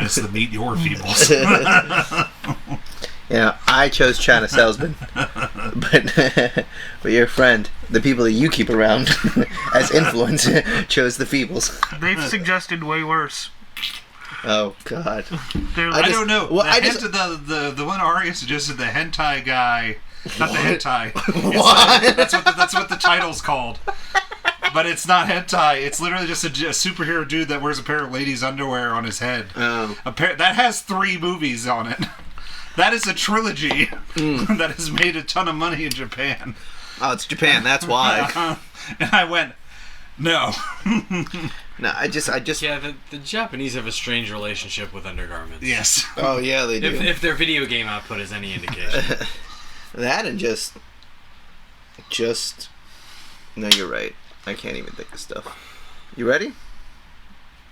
It's the Meet Your Feebles. Yeah, I chose China Salesman, but your friend, the people that you keep around as influence, chose the Feebles. They've suggested way worse. Oh God! I don't know. Well, The one Aria suggested, the hentai guy, not the hentai. What? That's what the title's called. But it's not hentai. It's literally just a superhero dude that wears a pair of ladies' underwear on his head. Oh. That has 3 movies on it. That is a trilogy that has made a ton of money in Japan. Oh, it's Japan. That's why. And I went, no. No, I just. Yeah, the Japanese have a strange relationship with undergarments. Yes. Oh yeah, they do. If their video game output is any indication. That and just. No, you're right. I can't even think of stuff. You ready?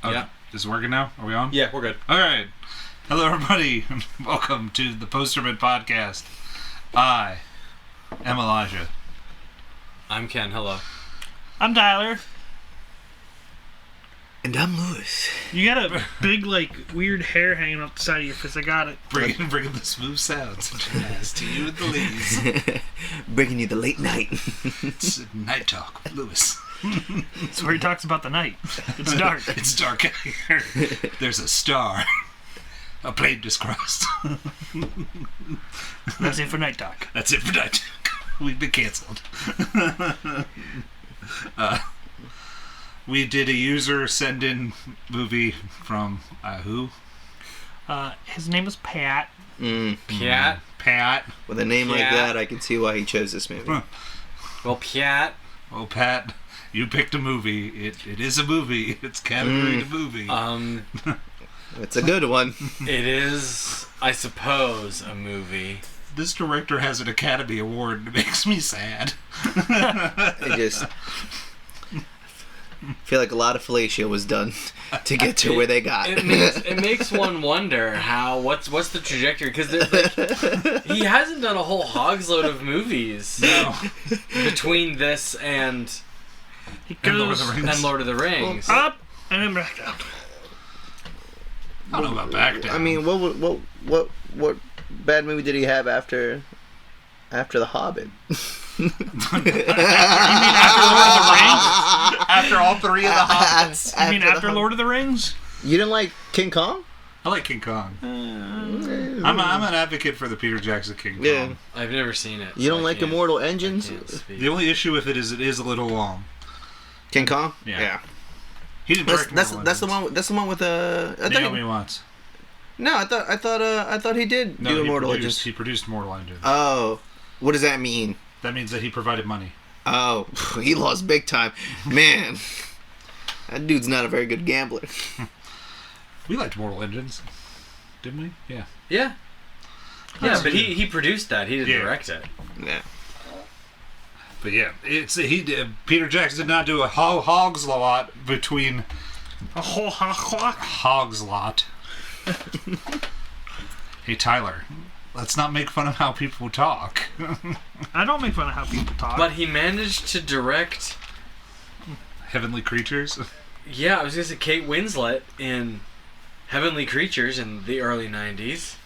Okay. Yeah. Is it working now? Are we on? Yeah, we're good. All right. Hello, everybody. Welcome to the Thepostermenpodcast. I am Elijah. I'm Ken. Hello. I'm Tyler. And I'm Lewis. You got a big, weird hair hanging up the side of your face. I got it. Bringing the smooth sounds and jazz to you and the ladies. Bringing you the late night. It's Night Talk with Lewis. That's where he talks about the night. It's dark. It's dark out here. There's a star. A plane just crossed. That's it for Night Talk. That's it for Night Talk. We've been canceled. We did a user send-in movie from who? His name was Pat. Pat. With a name like Pat. that, I can see why he chose this movie. Well, Pat. Oh, Pat, you picked a movie. It is a movie. It's category to movie. It's a good one. It is, I suppose, a movie. This director has an Academy Award. It makes me sad. I just feel like a lot of fellatio was done to get to where they got. It makes one wonder what's the trajectory, because he hasn't done a whole hog's load of movies between this and Lord of the Rings. Up and then back down. I don't know about back down. I mean, what bad movie did he have after The Hobbit? You mean after Lord of the Rings? After all 3 of the Hobbits. You mean after Lord of the Rings? You didn't like King Kong? I like King Kong. I'm an advocate for the Peter Jackson King Kong. Yeah. I've never seen it. You don't like Immortal Engines? The only issue with it is a little long. King Kong? Yeah. He didn't direct that's the one. That's the one with Naomi Watts. No, I thought he did do Immortal Engines. He produced Immortal Engines. Oh, what does that mean? That means that he provided money. Oh, he lost big time, man. That dude's not a very good gambler. We liked Mortal Engines, didn't we? Yeah. Yeah. Yeah, but he produced that. He didn't direct it. Yeah. But yeah, Peter Jackson did not do a hog's lot between A whole hog's lot. Hey Tyler, let's not make fun of how people talk. I don't make fun of how people talk. But he managed to direct Heavenly Creatures. Yeah, I was gonna say Kate Winslet in Heavenly Creatures in the early 90s.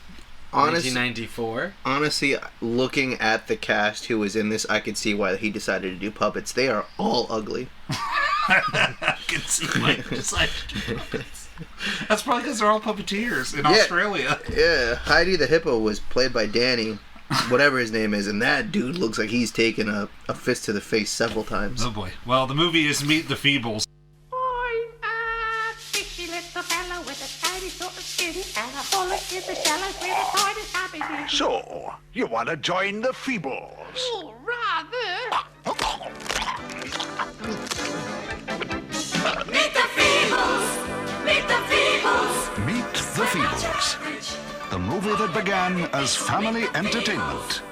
1994. Honestly, looking at the cast who was in this, I could see why he decided to do puppets. They are all ugly. I can see why he decided to do puppets. That's probably because they're all puppeteers in Australia. Yeah, Heidi the Hippo was played by Danny, whatever his name is, and that dude looks like he's taken a fist to the face several times. Oh boy. Well, the movie is Meet the Feebles. I'm a fishy little fellow with a tiny sort of skin and a bullet in the shallows with a tiny happy bit. So, you want to join the Feebles? Oh, rather. Meet the Feebles! Meet the Feebles! Meet the Feebles, the movie that began as family entertainment,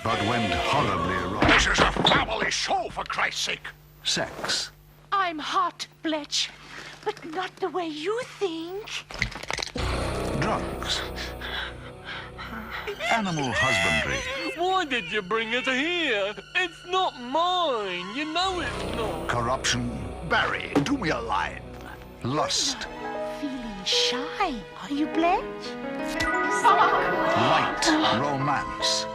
but went horribly wrong. This is a family show, for Christ's sake. Sex. I'm hot, Bletch, but not the way you think. Drugs. Animal husbandry. Why did you bring it here? It's not mine. You know it's not. Corruption. Barry, do me a line. Lust. Feeling shy. Are you, Blanche? Light romance.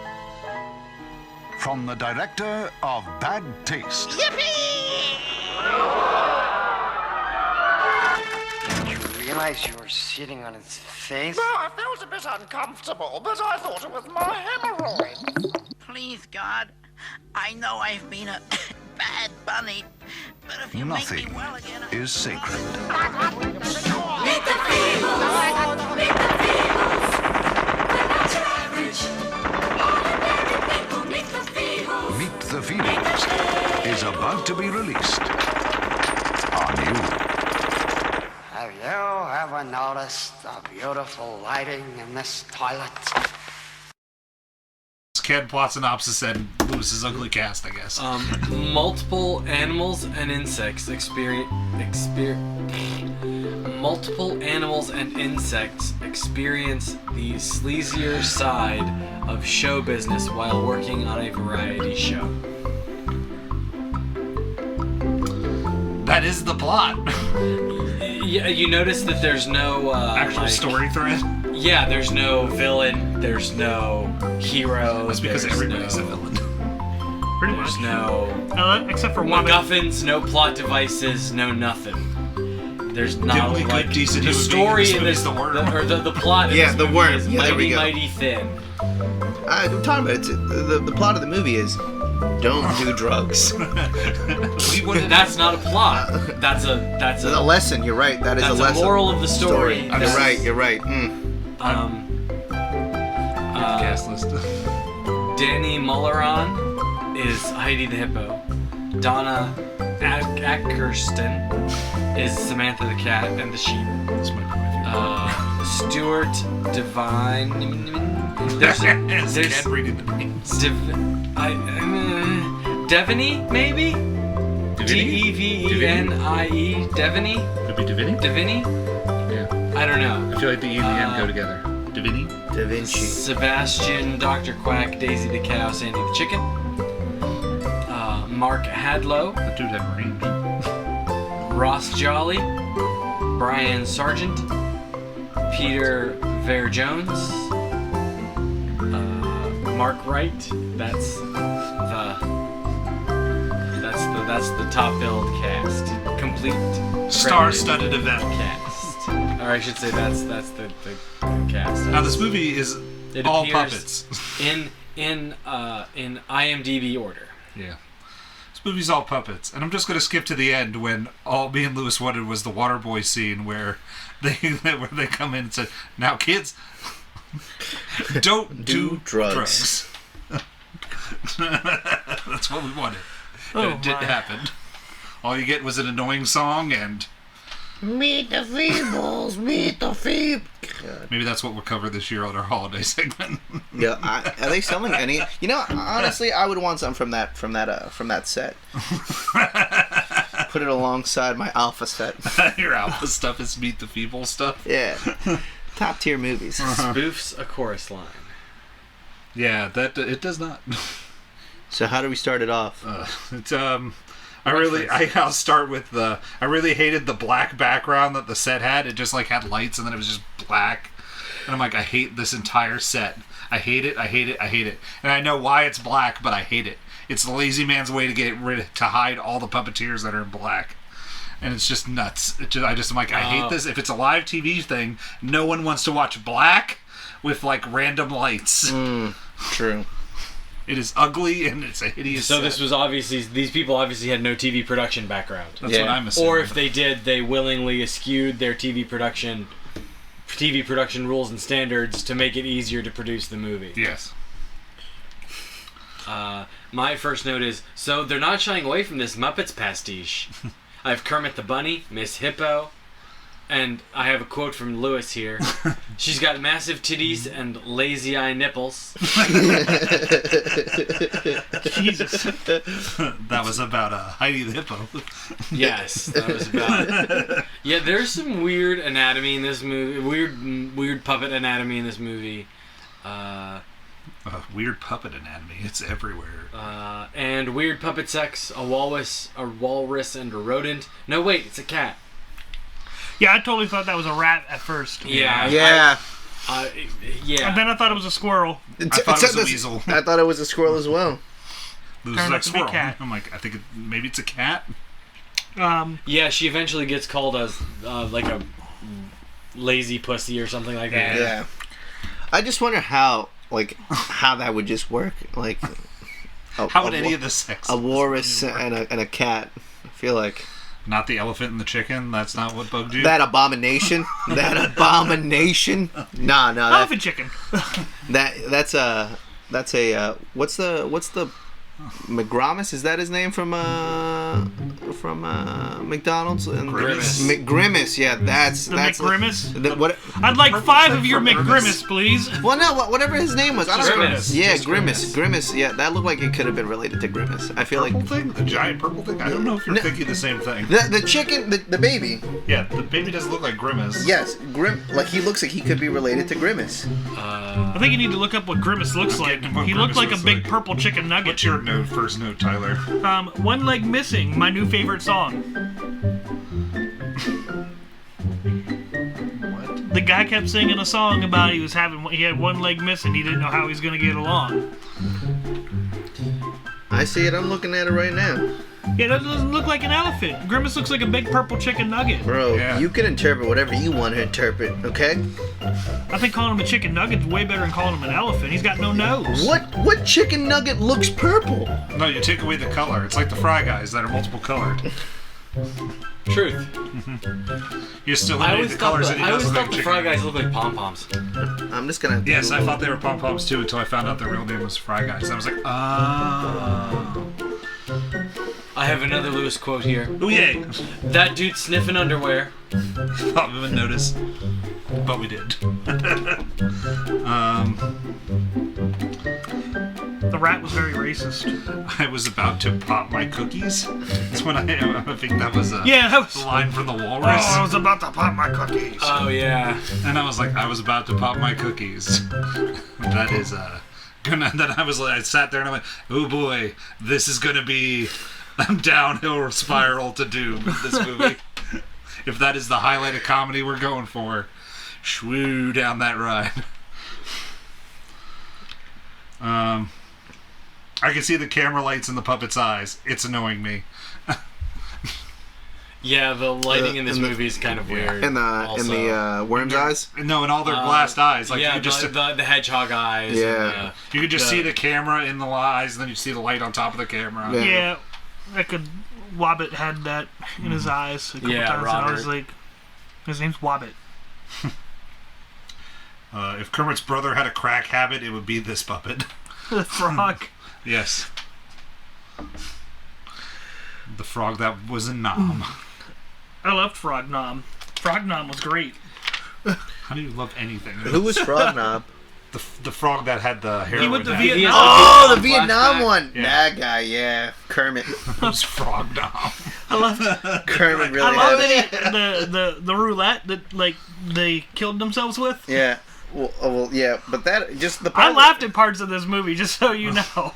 From the director of Bad Taste. Did you realize you were sitting on its face? Well, I felt a bit uncomfortable, but I thought it was my hemorrhoid. Please, God. I know I've been a bad bunny, but if you Nothing make me well again, is sacred. Meet the Feebles! Meet the Feebles! They're not your average, ordinary people. Meet the Feebles! Meet the Feebles is about to be released on you. Have you ever noticed the beautiful lighting in this toilet? Ken plot synopsis and Lewis's ugly cast, I guess. Multiple animals and insects multiple animals and insects experience the sleazier side of show business while working on a variety show. That is the plot. Yeah, you notice that there's no Actual story thread. Yeah, there's no villain. There's no hero. That's because there's everybody's no, a villain. Pretty much. There's no Except for one. MacGuffins, no plot devices, no nothing. There's not Only like good, decent the human story being in in this the worm. the plot. In Yeah, this the movie worm. is Yeah, there we mighty, go. mighty thin. I'm talking about it. The plot of the movie is don't do drugs. That's not a plot. That's It's a lesson. You're right. That is that's a lesson. moral of the story. You're right. You're right. Cast list. Danny Mulleron is Heidi the Hippo. Donna Ackersten is Samantha the cat and the sheep. This might be my favorite. Stuart Devine. There's Ken reading the names. Devaney, maybe? Devenie? Devaney? Could be Davini? Devaney? Yeah. I don't know. I feel like the E and the N go together. Davini? Da Vinci. Sebastian, Dr. Quack, Daisy the cow, Sandy the chicken. Mark Hadlow, That dude had range. Ross Jolly, Brian Sargent, Peter Vare Jones, Mark Wright. That's the top billed cast. Complete Star-studded event. cast. Or I should say that's the cast. Now this movie is It all appears puppets. in IMDb order. Yeah. This movie's all puppets. And I'm just going to skip to the end when all me and Lewis wanted was the Waterboy scene where they come in and say, "Now kids, don't do drugs." That's what we wanted. And it didn't happen. All you get was an annoying song and... Meet the Feebles, meet the Feebles. Maybe that's what we'll cover this year on our holiday segment. Yeah, are they selling any? You know, honestly, I would want some from that set. Put it alongside my Alpha set. Your Alpha stuff is Meet the Feebles stuff. Yeah, top tier movies. Spoofs a chorus line. Yeah, that it does not. So how do we start it off? I'll start with I really hated the black background that the set had. It just like had lights and then it was just black. And I'm like, I hate this entire set. I hate it. And I know why it's black, but I hate it. It's the lazy man's way to hide all the puppeteers that are in black. And it's just nuts. I'm like, I hate this. If it's a live TV thing, no one wants to watch black with like random lights. True. It is ugly and it's a hideous So set. this was these people obviously had no TV production background. That's what I'm assuming. Or if they did, they willingly eschewed their TV production rules and standards to make it easier to produce the movie. Yes. My first note is, so they're not shying away from this Muppets pastiche. I have Kermit the Bunny, Miss Hippo, and I have a quote from Lewis here. She's got massive titties and lazy eye nipples. Jesus. That was about Heidi the Hippo. Yes, that was about. Yeah, there's some weird anatomy in this movie. Weird puppet anatomy in this movie. Weird puppet anatomy. It's everywhere. And weird puppet sex. A walrus, and a rodent. No, wait, it's a cat. Yeah, I totally thought that was a rat at first. Yeah. Yeah. Yeah. And then I thought it was a squirrel. I thought it was a weasel. I thought it was a squirrel as well. It was Turned like out to be a squirrel. cat. I'm like, I think maybe it's a cat. Yeah, she eventually gets called as like a lazy pussy or something like that. Yeah. I just wonder how that would just work. Like, How would any of the sex? a walrus and a cat? I feel like Not the elephant and the chicken. That's not what bugged you. that abomination. That abomination. Nah. Elephant chicken. That's a what's the McGromus? Is that his name from McDonald's? And Grimace. McGrimace. Yeah, that's The McGrimace? What? I'd like 5 of your McGrimace, please. Well, no, whatever his name was. I don't know. Grimace. Yeah, Just Grimace. Yeah, that looked like it could have been related to Grimace. I feel Purple like thing? The giant purple thing? I don't know if you're thinking the same thing. the chicken, the baby. Yeah, the baby doesn't look like Grimace. Yes, like he looks like he could be related to Grimace. I think you need to look up what Grimace looks like. getting what He looked Grimace like a looks big like. purple chicken nugget. What's your first note, Tyler? One Leg Missing, my new favorite song. What? The guy kept singing a song about he had one leg missing. He didn't know how he was gonna get along. I see it. I'm looking at it right now. Yeah, that doesn't look like an elephant. Grimace looks like a big purple chicken nugget. Bro, Yeah. you can interpret whatever you want to interpret, okay? I think calling him a chicken nugget's way better than calling him an elephant. He's got no nose. What chicken nugget looks purple? No, you take away the color. It's like the Fry Guys that are multiple colored. Truth. You still I eliminate always the thought colors the, and he I always doesn't thought like the Fry chicken. Guys look like pom poms. I'm just gonna. Yes, I thought they were pom poms too until I found out their real name was Fry Guys. I was like, oh. I have another Lewis quote here. Ooh, yay. That dude sniffing underwear. Thought we would notice, but we did. The rat was very racist. I was about to pop my cookies. That's when I think that was a Yeah, that was. line from the Oh, Walrus. I was about to pop my cookies. Oh yeah. And I was like, I was about to pop my cookies. That is gonna. Then I sat there and I went, oh boy, this is gonna be a downhill spiral to doom. This movie. If that is the highlight of comedy we're going for, shwoo down that ride. I can see the camera lights in the puppet's eyes. It's annoying me. Yeah, the lighting in this movie is kind of weird. In the worm's eyes. No, in all their glassed eyes. Like yeah, you just the hedgehog eyes. Yeah. you could just see the camera in the eyes, and then you see the light on top of the camera. Yeah. Yeah, I could. Wobbit had that in his eyes a couple Yeah, times, and I was Robert. like, his name's Wobbit. If Kermit's brother had a crack habit, it would be this puppet. The frog. Yes. The frog that was a nom. I loved Frog Nom. Frog Nom was great. How do you love anything? Who was Frog Knob? The frog that had the hair. He went to that. Vietnam. Oh, the Vietnam Vietnam flashback. one. Yeah. That guy, yeah. Kermit. Who's frog nom? I loved. Kermit really. I loved had- that the roulette that like they killed themselves with. Yeah. Well, yeah, but that just the. I laughed at parts of this movie, just so you know.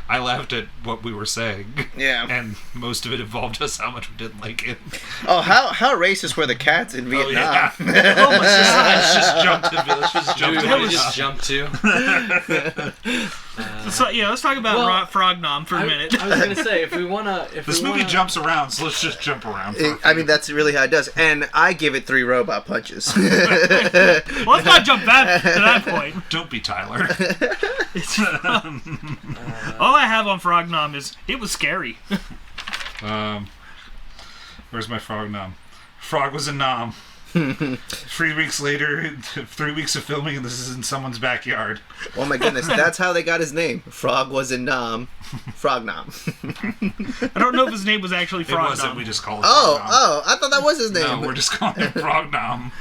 I laughed at what we were saying. Yeah. And most of it involved us how much we didn't like it. Oh, how racist were the cats in Vietnam? yeah. Oh my god! Let's just jump to Dude, Village. we just jumped to. So yeah, let's talk about Well, Frog Nom for a minute. I was gonna say if we wanna, This movie jumps around, so let's just jump around. I mean, that's really how it does. And I give it 3 robot punches. Well, let's not jump that to that point. Don't be Tyler. All I have on Frog Nom is it was scary. Where's my frog nom? Frog was a nom. 3 weeks later, 3 weeks of filming, and this is in someone's backyard. Oh my goodness, that's how they got his name. Frog was in Nom. Frog Nom. I don't know if his name was actually It Frog wasn't. Nom. We just called it Frog Nom. Oh, I thought that was his name. No, we're just calling him Frog Nom.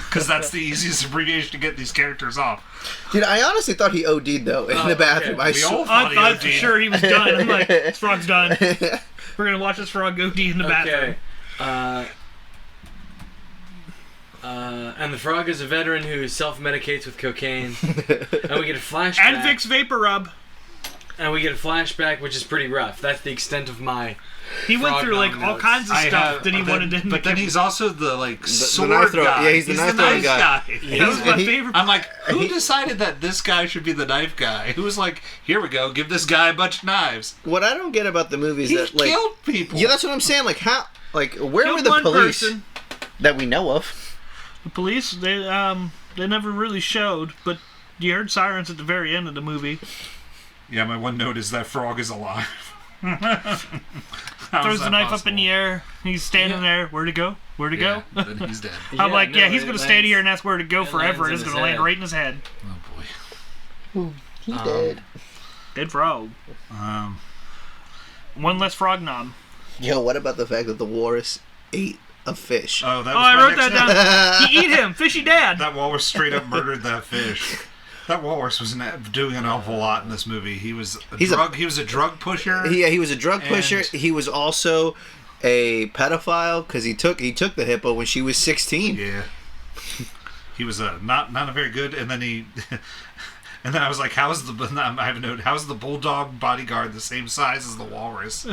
Because that's the easiest abbreviation to get these characters off. Dude, I honestly thought he OD'd though in the bathroom. okay. We all I thought he thought for OD'd. sure he was done. I'm like, this frog's done. We're gonna watch this frog go deep in the bathroom. Okay. And the frog is a veteran who self-medicates with cocaine. And we get a flashback. And Vicks Vapor Rub. And we get a flashback, which is pretty rough. That's the extent of my. He went through like all kinds of stuff that he wanted to. But then he's also the sword knife thrower. guy. Yeah, he's the knife throwing guy. That was my favorite. I'm like, who decided that this guy should be the knife guy? Who was like, here we go, give this guy a bunch of knives. What I don't get about the movie is He that like killed people. Yeah, that's what I'm saying. Like how? Like where Killed were the one police person. that we know of? The police, they never really showed, but you heard sirens at the very end of the movie. Yeah, my one note is that frog is alive. Throws the knife up in the air. He's standing there. Where'd it go? Where'd it go? Then he's dead. I'm like, no, yeah, he's it going to lands- stand here and that's where to go it forever. lands It's in going to his land head. right in his head. Oh boy. He dead. Dead frog. One less frog nom. Yo, what about the fact that the walrus ate a fish? Oh, that Oh, was I my wrote next that note. down. He eat him. Fishy dad. That walrus straight up murdered that fish. That walrus was doing an awful lot in this movie. He was he was a drug pusher. He was a drug pusher. He was also a pedophile because he took the hippo when she was 16. Yeah. He was not a very good. And then he, and then I was like, I have a note. How's the bulldog bodyguard the same size as the walrus?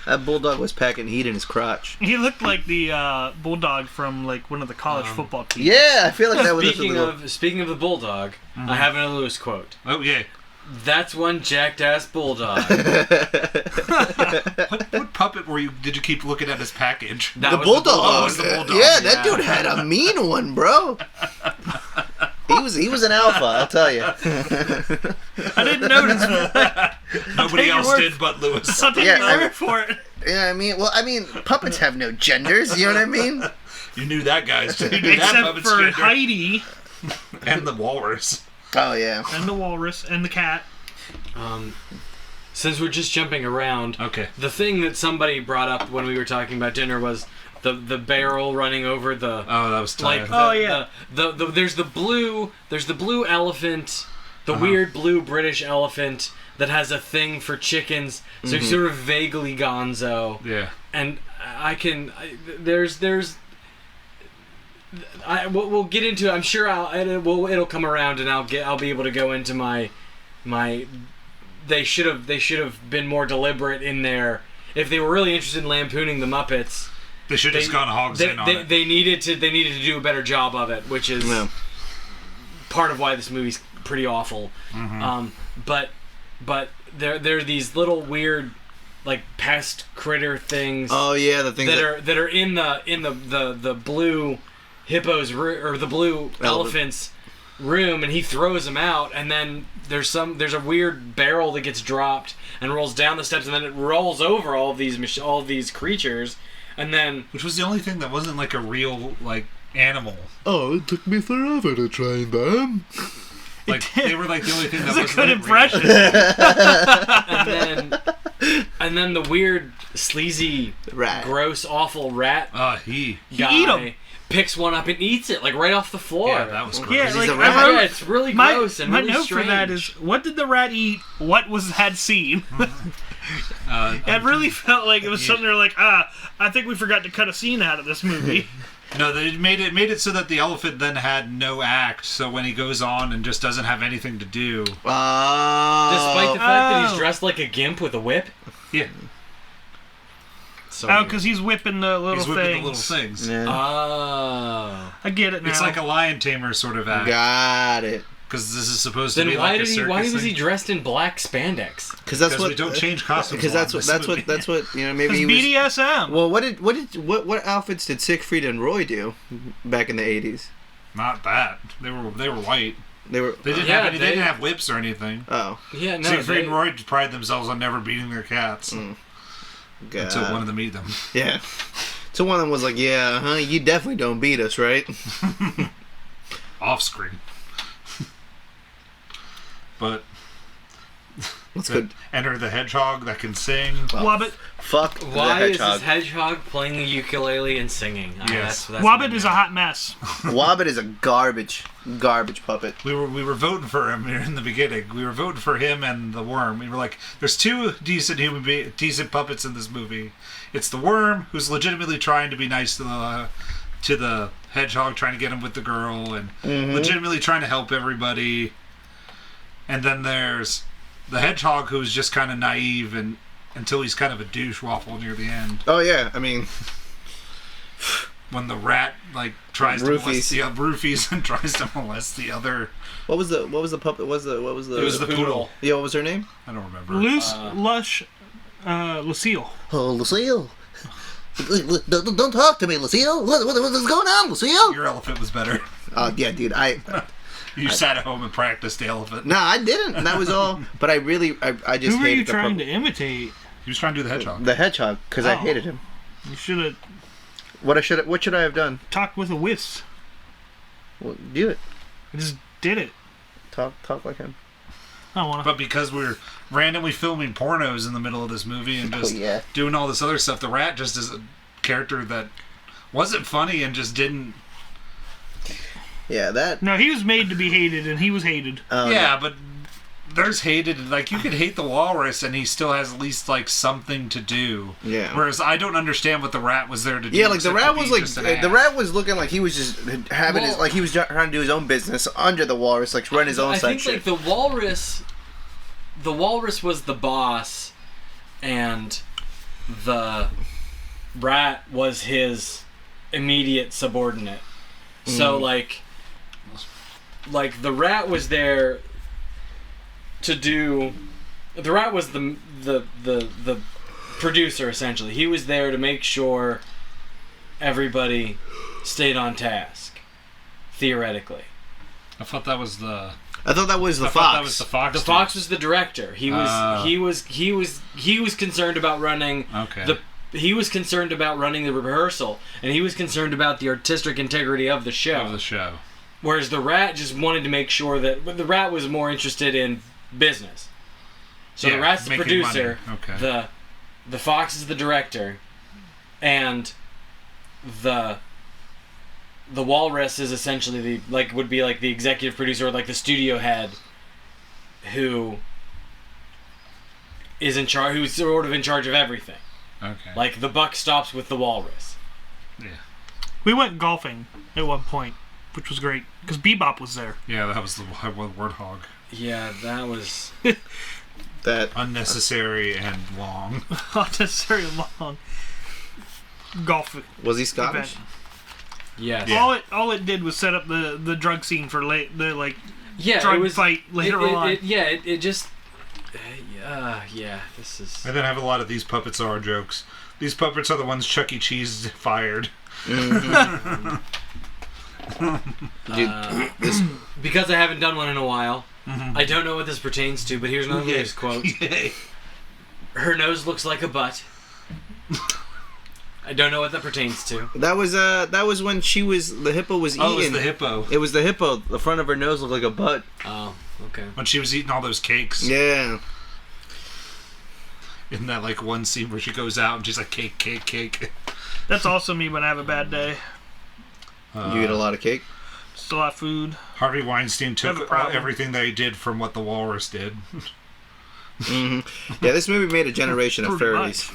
That bulldog was packing heat in his crotch. He looked like the bulldog from like one of the college football teams. Yeah, I feel like that was. Speaking of the bulldog, I have an Lewis quote. Oh yeah. That's one jacked ass bulldog. What puppet did you keep looking at his package? The bulldog. Oh, it was the bulldog. Yeah, that dude had a mean one, bro. He was an alpha, I'll tell you. I didn't notice. Nobody else did but Lewis. I'll take your word for it. Yeah, I mean, puppets have no genders. You know what I mean? You knew that, guys. You knew that Except puppet's for gender. Heidi. And the walrus. Oh yeah. And the walrus and the cat. Since we're just jumping around, okay. The thing that somebody brought up when we were talking about dinner was the barrel running over the. Oh, that was tight. Like there's the blue elephant, the weird blue British elephant that has a thing for chickens. So he's sort of vaguely gonzo. Yeah. And we'll get into it. I'm sure it'll come around and I'll be able to go into my they should have been more deliberate in their, if they were really interested in lampooning the Muppets, they should have just gone hogs in on it. They needed to do a better job of it, which is part of why this movie's pretty awful. But there are these little weird like pest critter things. Oh yeah, the things that are in the blue hippo's or the blue elephant's room, and he throws them out, and then there's a weird barrel that gets dropped and rolls down the steps, and then it rolls over all of these creatures, and then which was the only thing that wasn't like a real like animal. Oh, it took me forever to train them. Like they were like the only thing that was a good impression. and then the weird sleazy rat, gross awful rat. He eat 'em. Picks one up and eats it like right off the floor. Yeah, that was gross. Yeah, like, yeah, it's really gross and my really note strange. for that is, what did the rat eat? What had seen? It really felt like it was something they're like, I think we forgot to cut a scene out of this movie. No, they made it so that the elephant then had no act. So when he goes on and just doesn't have anything to do, despite the fact that he's dressed like a gimp with a whip. Yeah. So because he's whipping the little things. Yeah. Oh. I get it now. It's like a lion tamer sort of act. Got it. Because this is supposed to Then be why like a circus why was thing. he dressed in black spandex? Because we don't change costumes. Because that's what you know. Maybe he was BDSM. Well, what outfits did Siegfried and Roy do back in the 80s? Not that they were white. They didn't have whips or anything. Oh yeah, no. Siegfried and Roy pride themselves on never beating their cats until one of them eat them. Yeah. So one of them was like, "Yeah, you definitely don't beat us, right?" Off screen. But that's good. Enter the hedgehog that can sing. Wobbit. Fuck the Why hedgehog. is this hedgehog playing the ukulele and singing? Yes. That's Wobbit is a hot mess. Wobbit is a garbage puppet. We were voting for him here in the beginning. We were voting for him and the worm. We were like, there's two decent decent puppets in this movie. It's the worm, who's legitimately trying to be nice to the hedgehog, trying to get him with the girl, and legitimately trying to help everybody. And then there's the hedgehog, who's just kind of naive and until he's kind of a douche waffle near the end. Oh yeah, I mean, when the rat like tries to molest the roofies and tries to molest the other. What was the puppet? What was the? It was the poodle. Yeah, what was her name? I don't remember. Lucille. Oh, Lucille. Don't talk to me, Lucille. What's going on, Lucille? Your elephant was better. Yeah, dude. You sat at home and practiced the elephant. No, I didn't. That was all. But I just Who were you hated trying to imitate? He was trying to do the hedgehog. The hedgehog, because I hated him. You should have What should I have done? talked with a whisk. Well, do it. I just did it. Talk like him. I don't want to. But because we're randomly filming pornos in the middle of this movie and just doing all this other stuff, the rat just is a character that wasn't funny and just didn't. Yeah, that. No, he was made to be hated, and he was hated. Yeah, but there's hated. Like, you could hate the walrus, and he still has at least like something to do. Yeah. Whereas I don't understand what the rat was there to do. Yeah, like the except rat to was be like just an the ass. rat was looking like he was just having his like he was trying to do his own business under the walrus, like run his own I side think shit. like the walrus was the boss, and the rat was his immediate subordinate. So like the rat was there to do. The rat was the producer essentially. He was there to make sure everybody stayed on task. Theoretically, I thought that was the. I thought that was the I fox. thought that was the fox. the fox was the director. He was concerned about running he was concerned about running the rehearsal, and he was concerned about the artistic integrity of the show. Whereas the rat just wanted to make sure that the rat was more interested in business. So the rat's the producer. Okay. The fox is the director, and the walrus is essentially would be like the executive producer or like the studio head, who is in charge, who's sort of in charge of everything. Okay. Like the buck stops with the walrus. Yeah. We went golfing at one point, which was great because Bebop was there. Yeah, that was the warthog. Yeah, that was that unnecessary and long. Unnecessary long. Golf. Was he Scottish? Event. Yes. Yeah. All it did was set up the drug scene for drug it was, fight later on. It just. This is. I then have a lot of these puppets are jokes. These puppets are the ones Chuck E. Cheese fired. Mm-hmm. Dude, because I haven't done one in a while, I don't know what this pertains to. But here's another news quote. Her nose looks like a butt. I don't know what that pertains to. That was when the hippo was eating. Oh, it was the hippo. It was the hippo. The front of her nose looked like a butt. Oh, okay. When she was eating all those cakes. Yeah. In that like one scene where she goes out and she's like cake. That's also me when I have a bad day. You eat a lot of cake? Just a lot of food. Harvey Weinstein took everything they did from what the walrus did. Mm-hmm. Yeah, this movie made a generation of furries.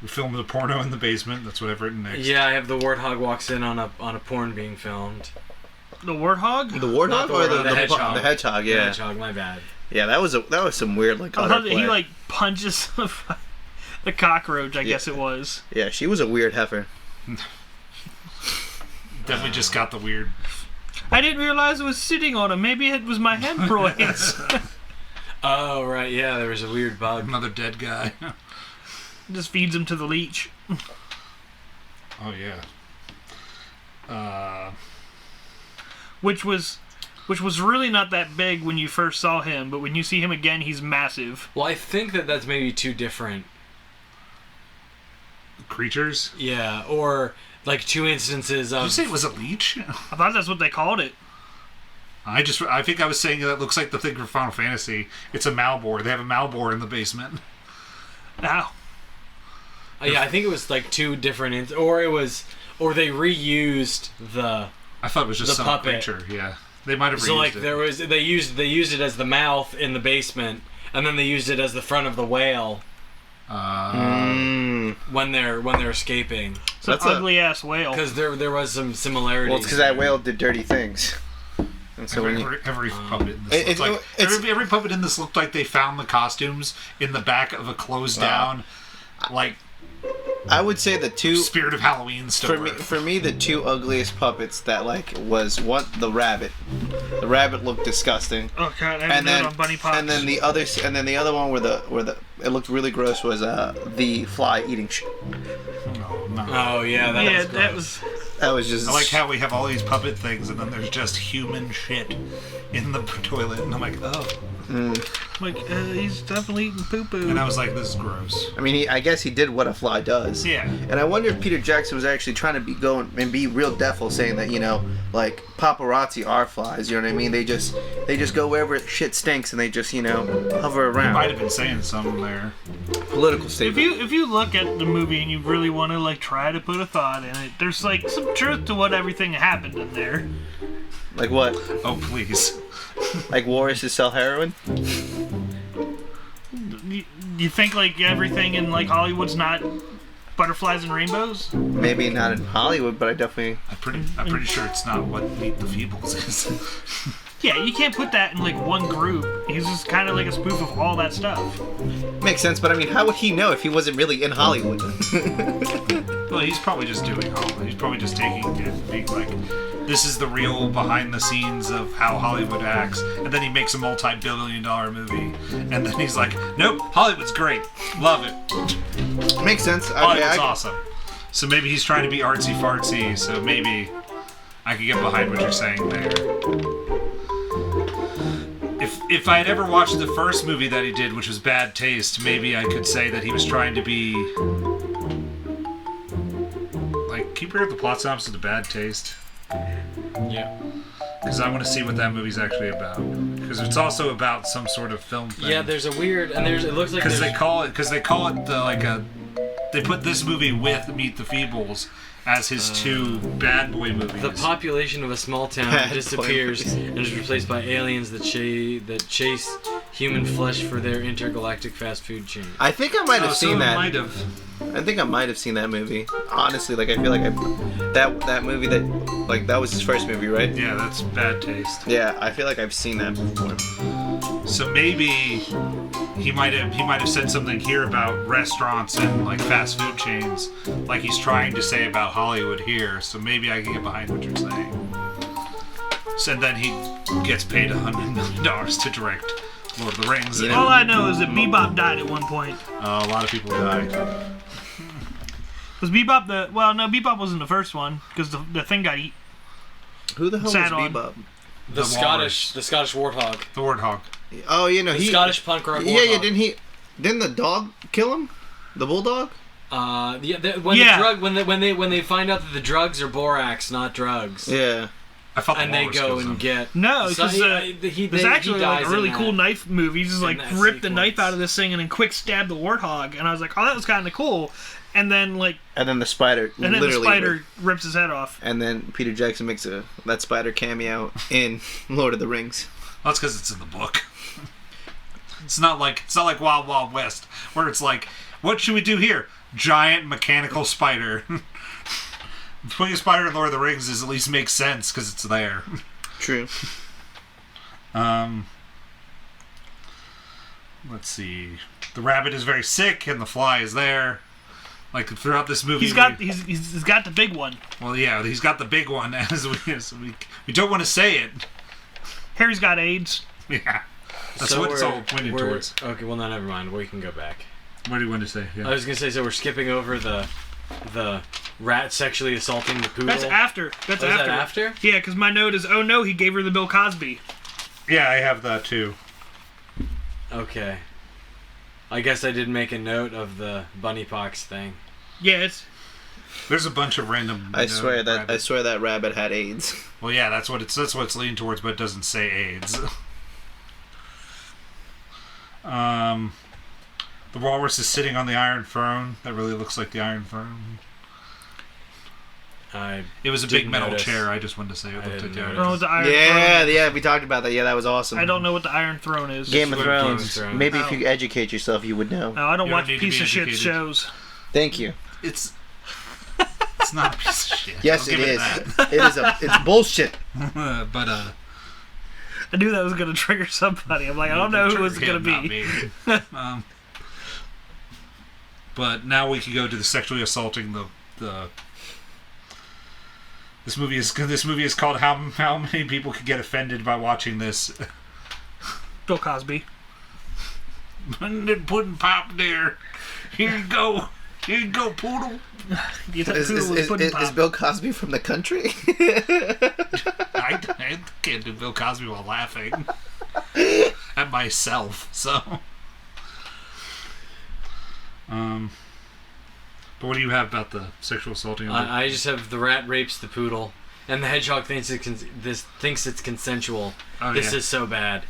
We filmed the porno in the basement. That's what I've written next. Yeah, I have the warthog walks in on a porn being filmed. The warthog? The warthog or the hedgehog? The hedgehog, yeah. The hedgehog, my bad. Yeah, that was some weird I thought that he punches the cockroach. I guess it was. Yeah, she was a weird heifer. Definitely just got the weird. I didn't realize it was sitting on him. Maybe it was my hemorrhoids. Oh right, yeah, there was a weird bug. Another dead guy. Just feeds him to the leech. Oh yeah. Which was really not that big when you first saw him, but when you see him again, he's massive. Well, I think that's maybe two different creatures. Yeah, or like two instances of. Did you say it was a leech? I thought that's what they called it. I think I was saying that looks like the thing from Final Fantasy. It's a Malbor. They have a Malbor in the basement. Ow. Yeah, I think it was like two different, or they reused the. I thought it was just some puppet. creature. Yeah, they might have reused so like it. they used it as the mouth in the basement, and then they used it as the front of the whale. When they're escaping. It's an ugly ass whale. Because there was some similarity. Well, it's because that whale did dirty things. And so when every puppet in this every puppet in this looked like they found the costumes in the back of a closed down, like. I would say the two Spirit of Halloween store. For me, the two ugliest puppets that was the rabbit. The rabbit looked disgusting. Oh god, I have a note on Bunny Pops. And then the other one where the it looked really gross was the fly eating shit. Oh, no. Oh yeah, that was just. I like how we have all these puppet things, and then there's just human shit in the toilet, and I'm like, oh. Like, he's definitely eating poo-poo. And I was like, this is gross. I mean, I guess he did what a fly does. Yeah. And I wonder if Peter Jackson was actually trying to be real deful, saying that, like paparazzi are flies. You know what I mean? They just go wherever shit stinks, and they just hover around. He might have been saying something there. Political statement. If you look at the movie and you really want to like try to put a thought in it, there's like some truth to what everything happened in there. Like what? Oh please. Like wars sell heroin? You think like everything in like Hollywood's not butterflies and rainbows? Maybe not in Hollywood, but I'm pretty sure it's not what Meet the Feebles is. Yeah, you can't put that in like one group. He's just kind of like a spoof of all that stuff. Makes sense, but I mean, how would he know if he wasn't really in Hollywood? Well, he's probably just doing Hollywood. He's probably just taking it and being like, this is the real behind the scenes of how Hollywood acts. And then he makes a multi-billion-dollar movie. And then he's like, nope, Hollywood's great. Love it. Makes sense. Hollywood's awesome. So maybe he's trying to be artsy-fartsy, so maybe I could get behind what you're saying there. If I had ever watched the first movie that he did, which was Bad Taste, maybe I could say that he was trying to be... Like, can you bring up the plot synopsis of Bad Taste? Yeah. Because I want to see what that movie's actually about. Because it's also about some sort of film thing. Yeah, there's a weird... And it looks like Because they call it they put this movie with Meet the Feebles as his two bad boy movies. The population of a small town disappears and is replaced by aliens that chase human flesh for their intergalactic fast food chain. I think I might have seen that. Might have. I think I might have seen that movie. Honestly, like I feel like that movie that was his first movie, right? Yeah, that's Bad Taste. Yeah, I feel like I've seen that before. So maybe he might have said something here about restaurants and like fast food chains, like he's trying to say about Hollywood here. So maybe I can get behind what you're saying. So then he gets paid $100 million to direct Lord of the Rings. All I know is that Bebop died at one point. A lot of people died. Was Bebop Bebop wasn't the first one because the thing got eaten. Who the hell was Bebop? The Scottish warthog. The warthog. Oh, Scottish punk rock warthog. Yeah. Didn't the dog kill him? The bulldog? When they find out that the drugs are borax, not drugs. Yeah. I thought and they go and get because there's actually like a really cool knife movie. He just like rip the knife out of this thing and then quick stab the warthog, and I was like, oh, that was kind of cool. And then the spider rips his head off. And then Peter Jackson makes that spider cameo in Lord of the Rings. Well, that's because it's in the book. It's not like Wild Wild West where it's like, what should we do here? Giant mechanical spider. Putting a spider in Lord of the Rings at least makes sense because it's there. True. Let's see. The rabbit is very sick, and the fly is there. Like throughout this movie, he's got the big one. Well, yeah, he's got the big one. As we don't want to say it. Harry's got AIDS. Yeah, that's what it's all pointed towards. Okay, well, no, never mind. We can go back. What do you want to say? Yeah. I was gonna say, so we're skipping over the rat sexually assaulting the poodle. That's after. Is that after? Yeah, because my note is, oh no, he gave her the Bill Cosby. Yeah, I have that too. Okay. I guess I did make a note of the bunny pox thing. Yeah, there's a bunch of random. I swear that rabbit had AIDS. Well, yeah, that's what it's leaning towards, but it doesn't say AIDS. The walrus is sitting on the iron throne. That really looks like the iron throne. It was a big metal chair. I just wanted to say it looked like the iron throne. The iron throne. Yeah, we talked about that. Yeah, that was awesome. I don't know what the Iron Throne is. Game of Thrones. Maybe if you educate yourself, you would know. No, I don't watch piece of shit shows. Thank you. It's not a piece of shit. Yes, it is. It's bullshit. But I knew that was going to trigger somebody. I'm like, I don't know who it's going to be. But now we can go to the sexually assaulting the. This movie is called How Many People Could Get Offended by Watching This. Bill Cosby. Pudding pop there. Here you go. Here you go, poodle. Is Bill Cosby from the country? I can't do Bill Cosby while laughing at myself. So, but what do you have about the sexual assaulting? I just have the rat rapes the poodle, and the hedgehog thinks it's consensual. This is so bad.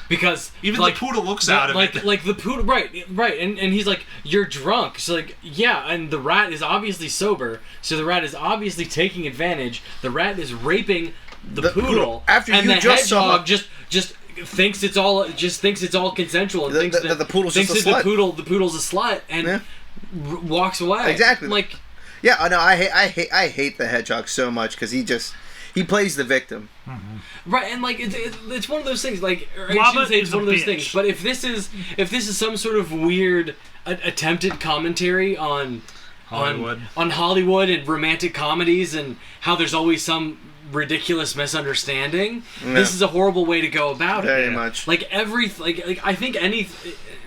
Because even the poodle looks out of it. Like the poodle, right, and he's like, "You're drunk." So like, yeah, and the rat is obviously sober. So the rat is obviously taking advantage. The rat is raping the poodle after and you the just hedgehog saw. just thinks it's all consensual and thinks that the poodle's thinks just a that slut. the poodle's a slut and walks away. Exactly. Like, yeah, I know. I hate the hedgehog so much because he plays the victim. right, and like it's one of those things. Like, I Lava shouldn't say it's is one a of those bitch. things. But if this is some sort of weird attempted commentary on Hollywood and romantic comedies and how there's always some ridiculous misunderstanding, this is a horrible way to go about it. Very much. Like I think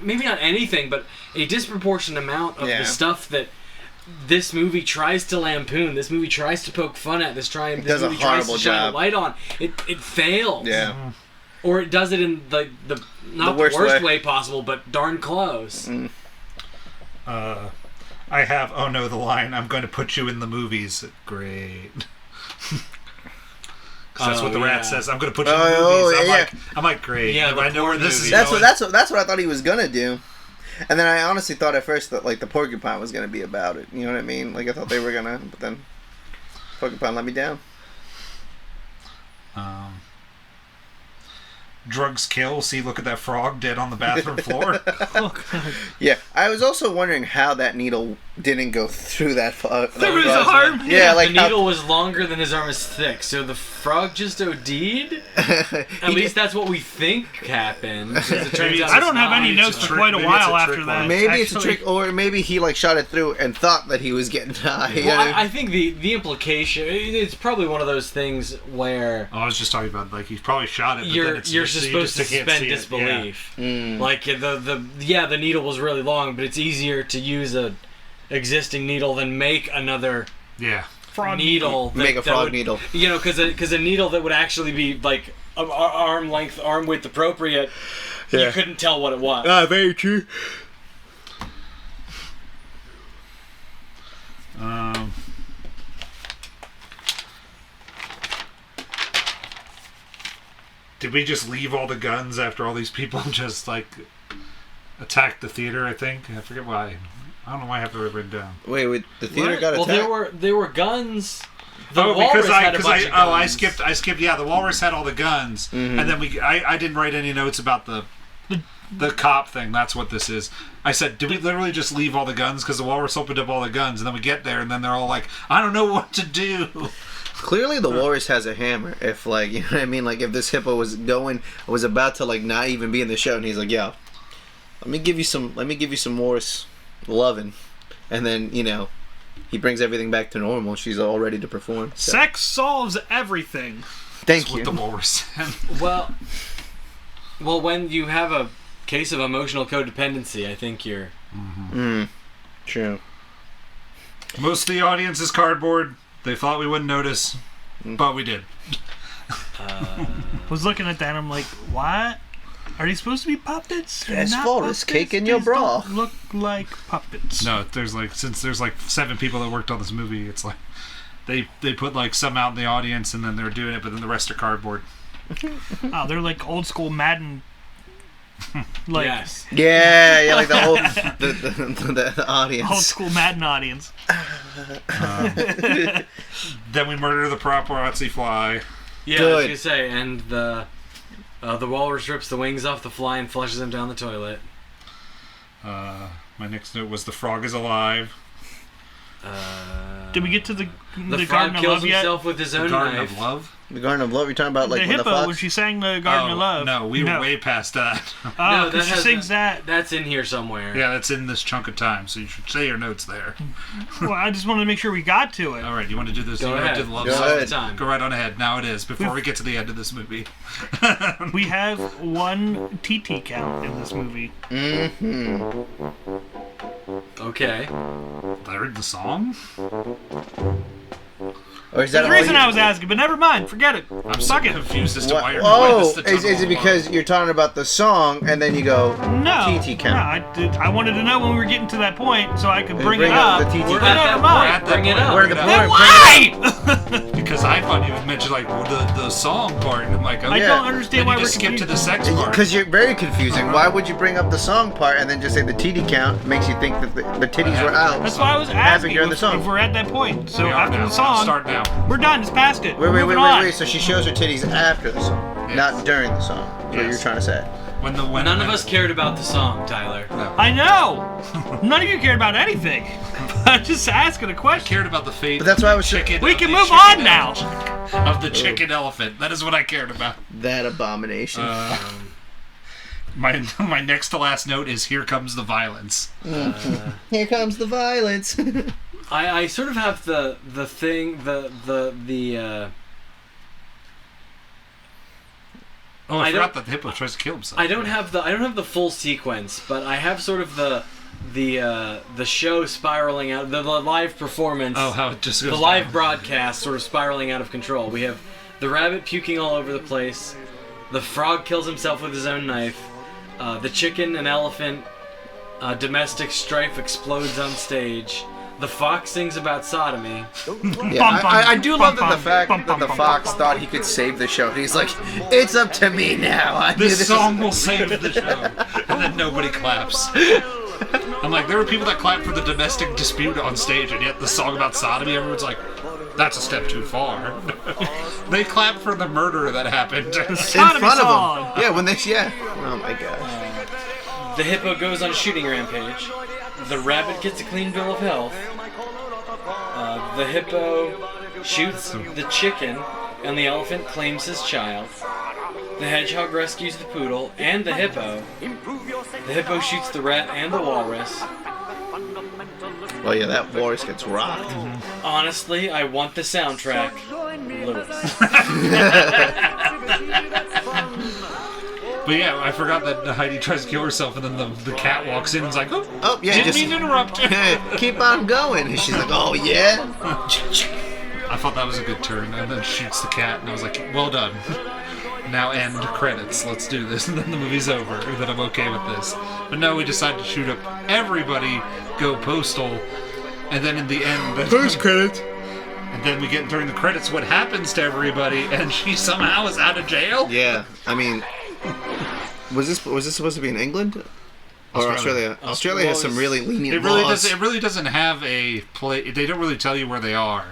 maybe not anything, but a disproportionate amount of the stuff that this movie tries to lampoon, this movie tries to poke fun at, this movie tries to shine a light on, it fails. Yeah. Or it does it in the not the worst way possible, but darn close. I have the line, "I'm going to put you in the movies." Great. 'Cause that's what the rat says. "I'm going to put you in the movies." I'm like, great. Yeah, I know where this is That's going. what I thought he was gonna do. And then I honestly thought at first that like the porcupine was gonna be about it. You know what I mean? Like I thought they were gonna, but then porcupine let me down. Drugs kill. See, look at that frog dead on the bathroom floor. Yeah, I was also wondering how that needle didn't go through that. Through his arm. Yeah, like the needle was longer than his arm is thick, so the frog just OD'd. At least that's what we think happened. It turns out I don't have any notes for quite a while after that. Maybe it's a trick, or maybe he like shot it through and thought that he was getting high. Well, I think the implication, it's probably one of those things where I was just talking about, like, he probably shot it, but you're then it's supposed to you just can't suspend see it. disbelief. Yeah. Like the needle was really long, but it's easier to use a existing needle than make another frog needle. Make a frog needle. You know, because a needle that would actually be like arm width appropriate. You couldn't tell what it was. Ah, very true. Did we just leave all the guns after all these people just like attacked the theater? I think I forget why. I don't know why I have to write it down. Wait, the theater What? got attacked. Well, there were guns. The because walrus had a bunch of I guns. skipped. Yeah, the walrus had all the guns, and then I didn't write any notes about the cop thing. That's what this is. I said, did we literally just leave all the guns because the walrus opened up all the guns, and then we get there, and then they're all like, I don't know what to do. Clearly, the walrus has a hammer. If like, you know what I mean, like if this hippo was about to like not even be in the show, and he's like, "Yo, let me give you some walrus loving," and then he brings everything back to normal. She's all ready to perform. So. Sex solves everything. Thank That's you. what the walrus said. Well, when you have a case of emotional codependency, I think you're. True. Most of the audience is cardboard. They thought we wouldn't notice, but we did. Was looking at that, I'm like, what? Are these supposed to be puppets? That's Not walrus puppets? cake in your These bra. don't look like puppets. No, since there's 7 people that worked on this movie, it's like they put like some out in the audience and then they're doing it, but then the rest are cardboard. Oh, they're like old school Madden. Like Yes. Yeah, like the whole the audience. old school Madden audience. Then we murder the paparazzi fly. Yeah, Good. I was gonna say, and the walrus rips the wings off the fly and flushes him down the toilet. My next note was the frog is alive. Did we get to the The Garden frog of kills Love yet? himself with his own Garden knife. of Love? The Garden of Love. You're talking about like the when hippo the fox. when she sang the Garden of Love. No, we were way past that. Oh, No, because she sings that. That's in here somewhere. Yeah, that's in this chunk of time, so you should say your notes there. Well, I just wanted to make sure we got to it. All right, you want to do this? Go you ahead. Want to do the love Go song? ahead. Time. Go right on ahead. Now it is, before we get to the end of this movie. We have one TT count in this movie. Okay. I heard the song? Or is that There's a reason I was asking, but never mind. Forget it. I'm so Fuck it. confused as to why you're Oh, this the is it because you're talking about the song and then you go No. TT No, count? I wanted to know when we were getting to that point so I could bring it bring up up. the TT But count. never mind. Bring it up. Where the Then point? why? Because I thought you would mention like the song part, and I'm like, I okay. don't understand Then why you we're just skip to the sex Because part. you're very confusing. Why would you bring up the song part and then just say the TT count makes you think that the titties were out? That's why I was Happened asking during the if song. we're at that point. So We are after now. the song, Start now. we're done. It's past it. Wait, Moving on. So she shows her titties after the song, Yes. not during the song. That's what Yes. you're trying to say. When None of us cared about the song, Tyler. I know. None of you cared about anything. I'm just asking a question. cared about the fate. But that's why I was chicken. We of can the move chicken on now. Of the chicken elephant. That is what I cared about. That abomination. My next to last note is "Here comes the violence." Here comes the violence. I sort of have the thing Oh, I I forgot don't- that the hippo tries to kill himself. I don't have the full sequence, but I have sort of the show spiraling out, the live performance. Oh, how it just goes the live down. broadcast sort of spiraling out of control. We have the rabbit puking all over the place. The frog kills himself with his own knife. The chicken and elephant domestic strife explodes on stage. The fox sings about sodomy. Yeah, I do love that the fact that the fox thought he could save the show. He's like, it's up to me now. I knew This song will save the show, and then nobody claps. I'm like, there were people that clapped for the domestic dispute on stage, and yet the song about sodomy, everyone's like, that's a step too far. They clapped for the murder that happened. in Sodomy front of song. him. Yeah, when they Oh my gosh. The hippo goes on a shooting rampage. The rabbit gets a clean bill of health. The hippo shoots the chicken, and the elephant claims his child. The hedgehog rescues the poodle and the hippo. The hippo shoots the rat and the walrus. Well, yeah, that walrus gets rocked. Honestly, I want the soundtrack. Lewis. But yeah, I forgot that Heidi tries to kill herself, and then the cat walks in and is like, oh, Oh, yeah, didn't just mean to interrupt. keep on going. And she's like, oh, yeah? I thought that was a good turn, and then shoots the cat, and I was like, well done. Now end credits. Let's do this, and then the movie's over. That I'm okay with this. But no, we decided to shoot up everybody, go postal, and then in the end, credits. and then we get during the credits what happens to everybody, and she somehow is out of jail. Yeah, I mean, was this supposed to be in England? Or Australia? Australia has some really lenient laws. It really doesn't have a play. They don't really tell you where they are,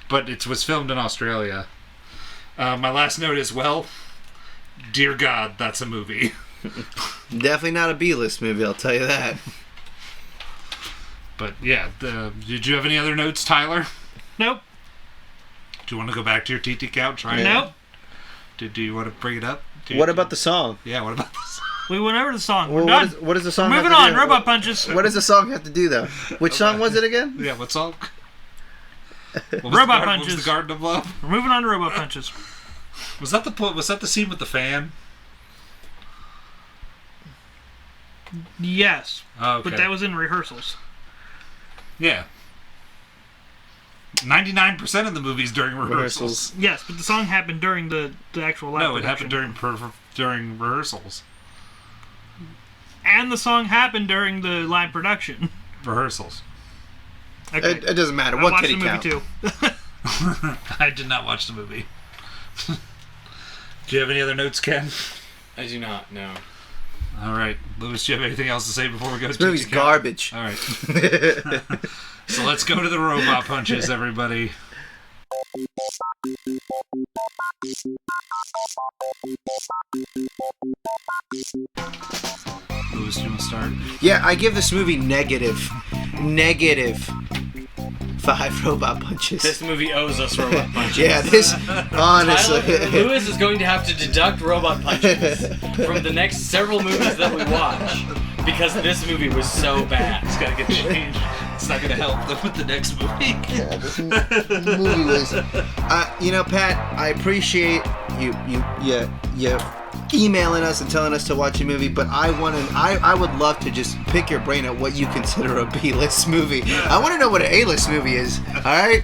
but it was filmed in Australia. My last note is, well, dear God, that's a movie. Definitely not a B-list movie, I'll tell you that. But yeah, did you have any other notes, Tyler? Nope. Do you want to go back to your TT couch? Right? Nope. Do you want to bring it up? What about the song? Yeah, what about this? We went over the song. We're Well, done. what does the song Moving have to on. do? Robot punches. What does the song have to do, though? Which song was it again? Yeah, what song? Robot punches. What was the Garden of Love? We're moving on to robot punches. Was that the scene with the fan? Yes. Oh, okay. But that was in rehearsals. Yeah. 99% of the movies during rehearsals. Yes, but the song happened during the actual live No, it production. happened during rehearsals. And the song happened during the live production. Rehearsals. Okay. It doesn't matter. I What watched kitty the movie count? too. I did not watch the movie. Do you have any other notes, Ken? I do not, no. All right. Lewis, do you have anything else to say before we go This to movie's TT count? garbage. All right. So let's go to the robot punches, everybody. Lewis, do you want to start? Yeah, I give this movie negative. 5 robot punches. This movie owes us robot punches. Yeah, this honestly. Lewis is going to have to deduct robot punches from the next several movies that we watch because this movie was so bad. It's gotta get changed. It's not gonna help them with the next movie. Yeah, this movie was. You know, Pat, I appreciate you emailing us and telling us to watch a movie, but I would love to just pick your brain at what you consider a B-list movie. I want to know what an A-list movie is. All right.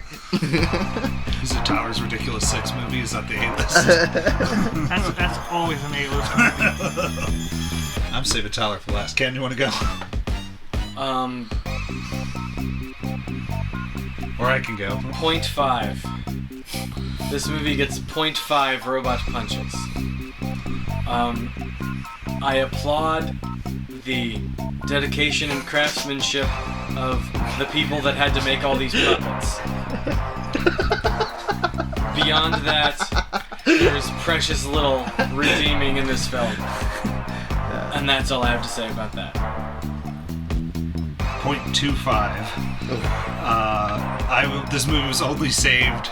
Is it Tyler's Ridiculous Six movie? Is that the A-list? That's always an A-list movie. I'm saving Tyler for last. Ken, you want to go? Or I can go. 0.5. This movie gets 0.5 robot punches. I applaud the dedication and craftsmanship of the people that had to make all these puppets. Beyond that, there's precious little redeeming in this film. And that's all I have to say about that. 0.25. This movie was only saved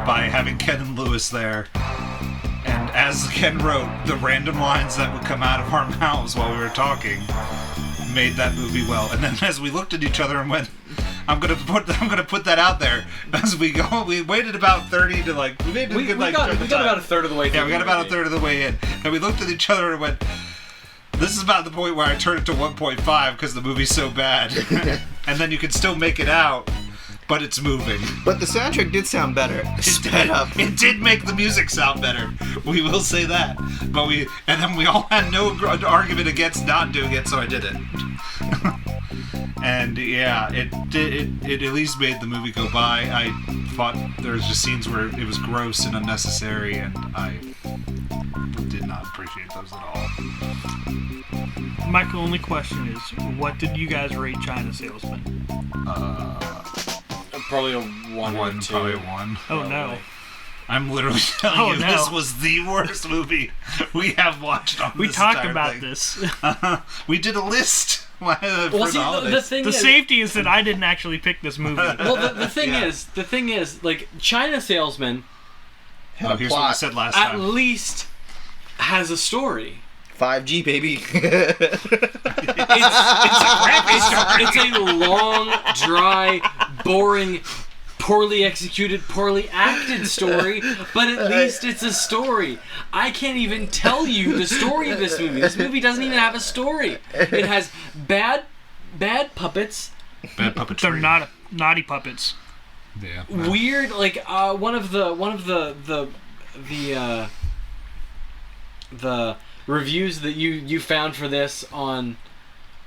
by having Ken and Lewis there. And as Ken wrote, the random lines that would come out of our mouths while we were talking made that movie well. And then as we looked at each other and went, I'm gonna put that out there. As we go, we waited about 30 to like. We got about a third of the way. Yeah, we got about a third of the way in, and we looked at each other and went, "This is about the point where I turn it to 1.5 because the movie's so bad." And then you can still make it out. But it's moving. But the soundtrack did sound better. Sped up. It did make the music sound better. We will say that. But then we all had no argument against not doing it, so I did it. And yeah, it at least made the movie go by. I thought there was just scenes where it was gross and unnecessary, and I did not appreciate those at all. My only question is, what did you guys rate China Salesman? Probably a 1 or 2. Probably a 1. Oh no. I'm literally telling you, this was the worst movie we have watched on We this talked entire about thing. this. We did a list for the holidays. The safety is that I didn't actually pick this movie. Well, the thing is, like, China Salesman here's what I said last at time. least has a story. 5G, baby. It's a long, dry, boring, poorly executed, poorly acted story, but at least it's a story. I can't even tell you the story of this movie. This movie doesn't even have a story. It has bad puppets. Bad puppetry. They're not naughty puppets. Yeah. Weird, like one of the reviews that you found for this on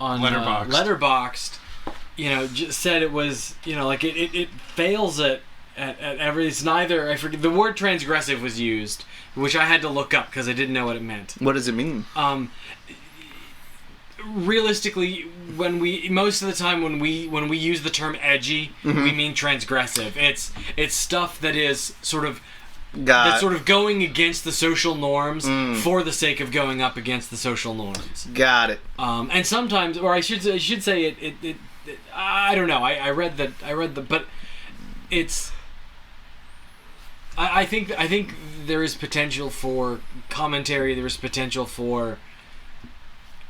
Letterboxd, just said it was, like it fails at every. It's neither. I forget the word transgressive was used, which I had to look up because I didn't know what it meant. What does it mean? Realistically, most of the time when we use the term edgy, we mean transgressive. It's stuff that is sort of. That's sort of going against the social norms for the sake of going up against the social norms. Got it. And sometimes, or I should say, it I don't know. I read but it's. I think there is potential for commentary. There is potential for.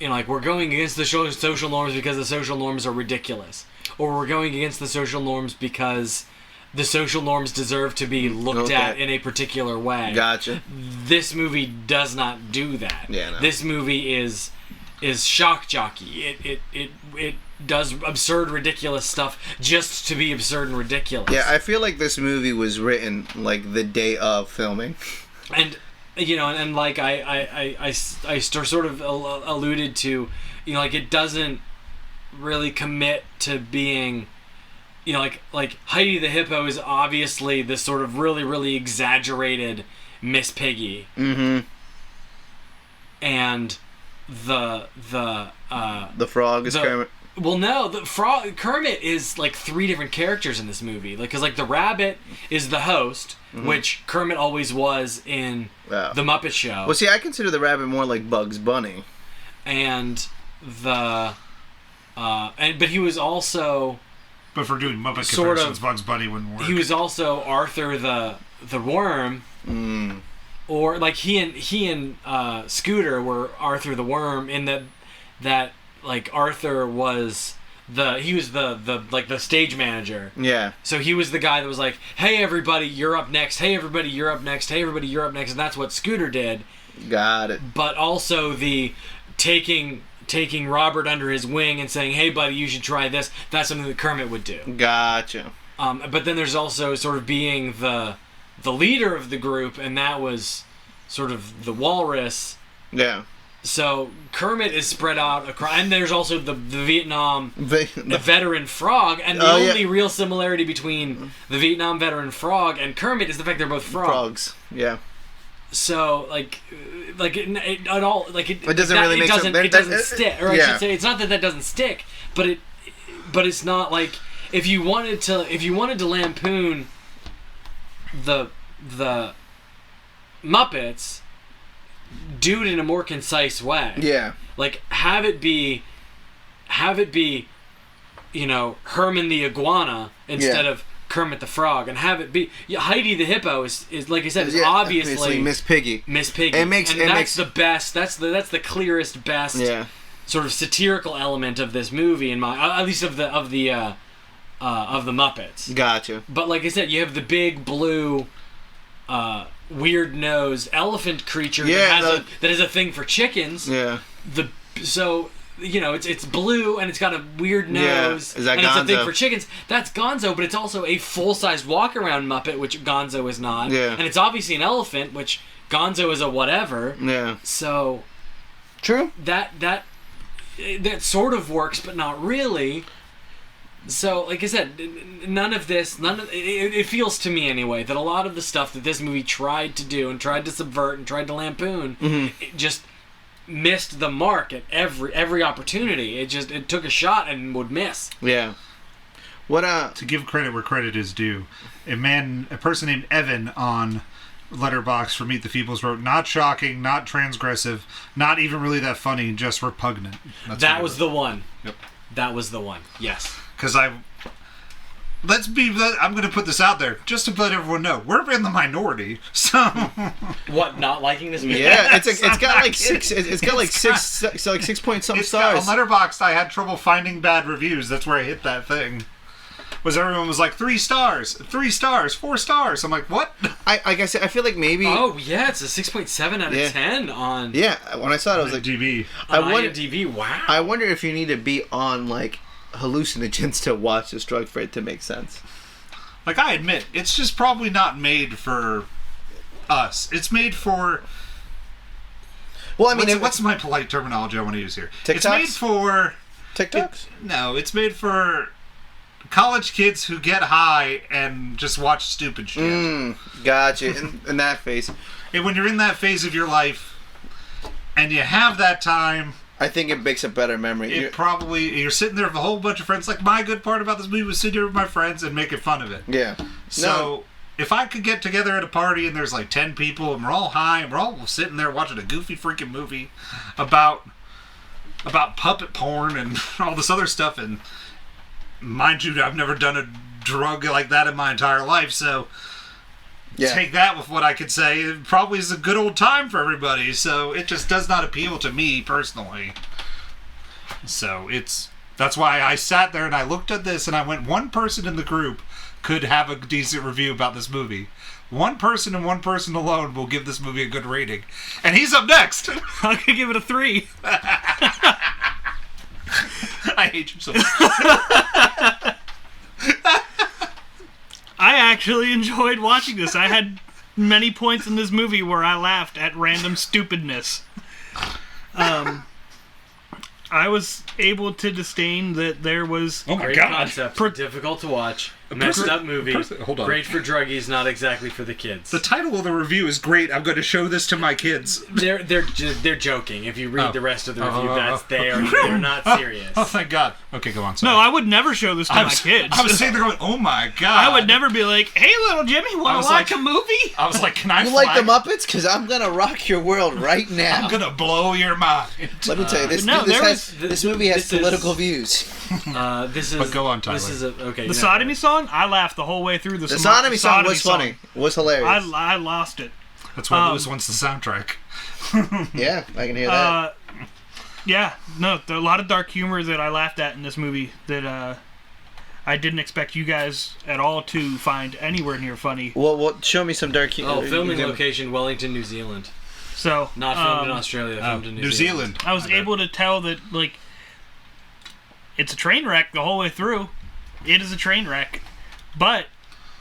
Like we're going against the social norms because the social norms are ridiculous, or we're going against the social norms because. The social norms deserve to be looked at in a particular way. Gotcha. This movie does not do that. Yeah, no. This movie is shock jockey. It does absurd, ridiculous stuff just to be absurd and ridiculous. Yeah, I feel like this movie was written like the day of filming. And and like I sort of alluded to, like it doesn't really commit to being. Like Heidi the Hippo is obviously this sort of really, really exaggerated Miss Piggy. Mm-hmm. And the frog is Kermit. Well, no, Kermit is like 3 different characters in this movie. Like, cause like the rabbit is the host, which Kermit always was in the Muppet Show. Well, see, I consider the rabbit more like Bugs Bunny. And but he was also. But for doing Muppet Sort comparisons, of. Bugs Bunny wouldn't work. He was also Arthur the worm, or like he and Scooter were Arthur the worm in that like Arthur was the stage manager. Yeah. So he was the guy that was like, "Hey everybody, you're up next. Hey everybody, you're up next. Hey everybody, you're up next." And that's what Scooter did. Got it. But also the taking Robert under his wing and saying, "Hey buddy, you should try this." That's something that Kermit would do. Gotcha. But then there's also sort of being the leader of the group, and that was sort of the walrus. Yeah. So Kermit is spread out across, and there's also the Vietnam the veteran frog, and the only real similarity between the Vietnam veteran frog and Kermit is the fact they're both frogs. Yeah. So it doesn't really make sense. It doesn't stick, or I should say, it's not that doesn't stick, but it's not like if you wanted to lampoon the Muppets, do it in a more concise way. Yeah. Like have it be, you know, Herman the iguana instead of Kermit the Frog, and have it be Heidi the hippo is like I said, is obviously Miss Piggy. That's the best. That's the clearest, best sort of satirical element of this movie, in my at least of the Muppets. Gotcha. But like I said, you have the big blue, weird-nosed elephant creature that has a thing for chickens. Yeah. So you know, it's blue and it's got a weird nose, Is that and Gonzo? it's a thing for chickens. That's Gonzo, but it's also a full-size walk-around Muppet, which Gonzo is not. Yeah. And it's obviously an elephant, which Gonzo is a whatever. Yeah. So true. That sort of works, but not really. So, like I said, it feels to me anyway that a lot of the stuff that this movie tried to do and tried to subvert and tried to lampoon, it just missed the mark at every opportunity. It took a shot and would miss. Yeah. To give credit where credit is due, a person named Evan on Letterboxd for Meet the Feebles wrote, "Not shocking, not transgressive, not even really that funny, just repugnant." That was the one. Yep. That was the one. Yes. Because I'm going to put this out there just to let everyone know we're in the minority. So what? Not liking this movie? Yeah, it's got like six. It's got like 6 point something stars. On Letterboxd, I had trouble finding bad reviews. That's where I hit that thing. Everyone was like 3 stars, 4 stars. I'm like, what? I feel like maybe. Oh yeah, it's a 6.7 out of 10 on. Yeah, when I saw it, I was like, IMDb. IMDb. Wow. I wonder if you need to be on like hallucinogens to watch this drug for it to make sense. Like, I admit, it's just probably not made for us. It's made for. Well, I mean, what's my polite terminology I want to use here? TikToks? It's made for TikToks. No, it's made for college kids who get high and just watch stupid shit. Gotcha. in that phase. And when you're in that phase of your life and you have that time, I think it makes a better memory. You're sitting there with a whole bunch of friends. Like, my good part about this movie was sitting here with my friends and making fun of it. Yeah. So if I could get together at a party and there's like 10 people and we're all high and we're all sitting there watching a goofy freaking movie about puppet porn and all this other stuff, and mind you, I've never done a drug like that in my entire life, so take that with what I could say. It probably is a good old time for everybody, so it just does not appeal to me personally. So that's why I sat there and I looked at this and I went, one person in the group could have a decent review about this movie. One person and one person alone will give this movie a good rating. And he's up next. I'm going to give it a 3. I hate you so much. I actually enjoyed watching this. I had many points in this movie where I laughed at random stupidness. I was able to disdain that there was... Oh my Great God. concept. Difficult to watch. Messed up movie. Hold on. Great for druggies, not exactly for the kids. The title of the review is great. I'm going to show this to my kids. They're joking. If you read the rest of the review, they're not serious. Oh, thank God. Okay, go on. Sorry. No, I would never show this to my kids. I was sitting there going, oh my God. I would never be like, hey, little Jimmy, want to watch a movie? I was like, can I You like the Muppets? Because I'm going to rock your world right now. I'm going to blow your mind. Let me tell you, this movie has political views. This is. But go on, Tyler. This is okay. The Sodomy song, I laughed the whole way through. The Sodomy song was funny. Was hilarious. I lost it. That's why Lewis wants the soundtrack. Yeah, I can hear that. Yeah, no, there are a lot of dark humor that I laughed at in this movie that I didn't expect you guys at all to find anywhere near funny. Well, show me some dark humor. Oh, filming location, Wellington, New Zealand. So Not filmed in Australia, filmed in New Zealand. I was able to tell that, like, it's a train wreck the whole way through. It is a train wreck. But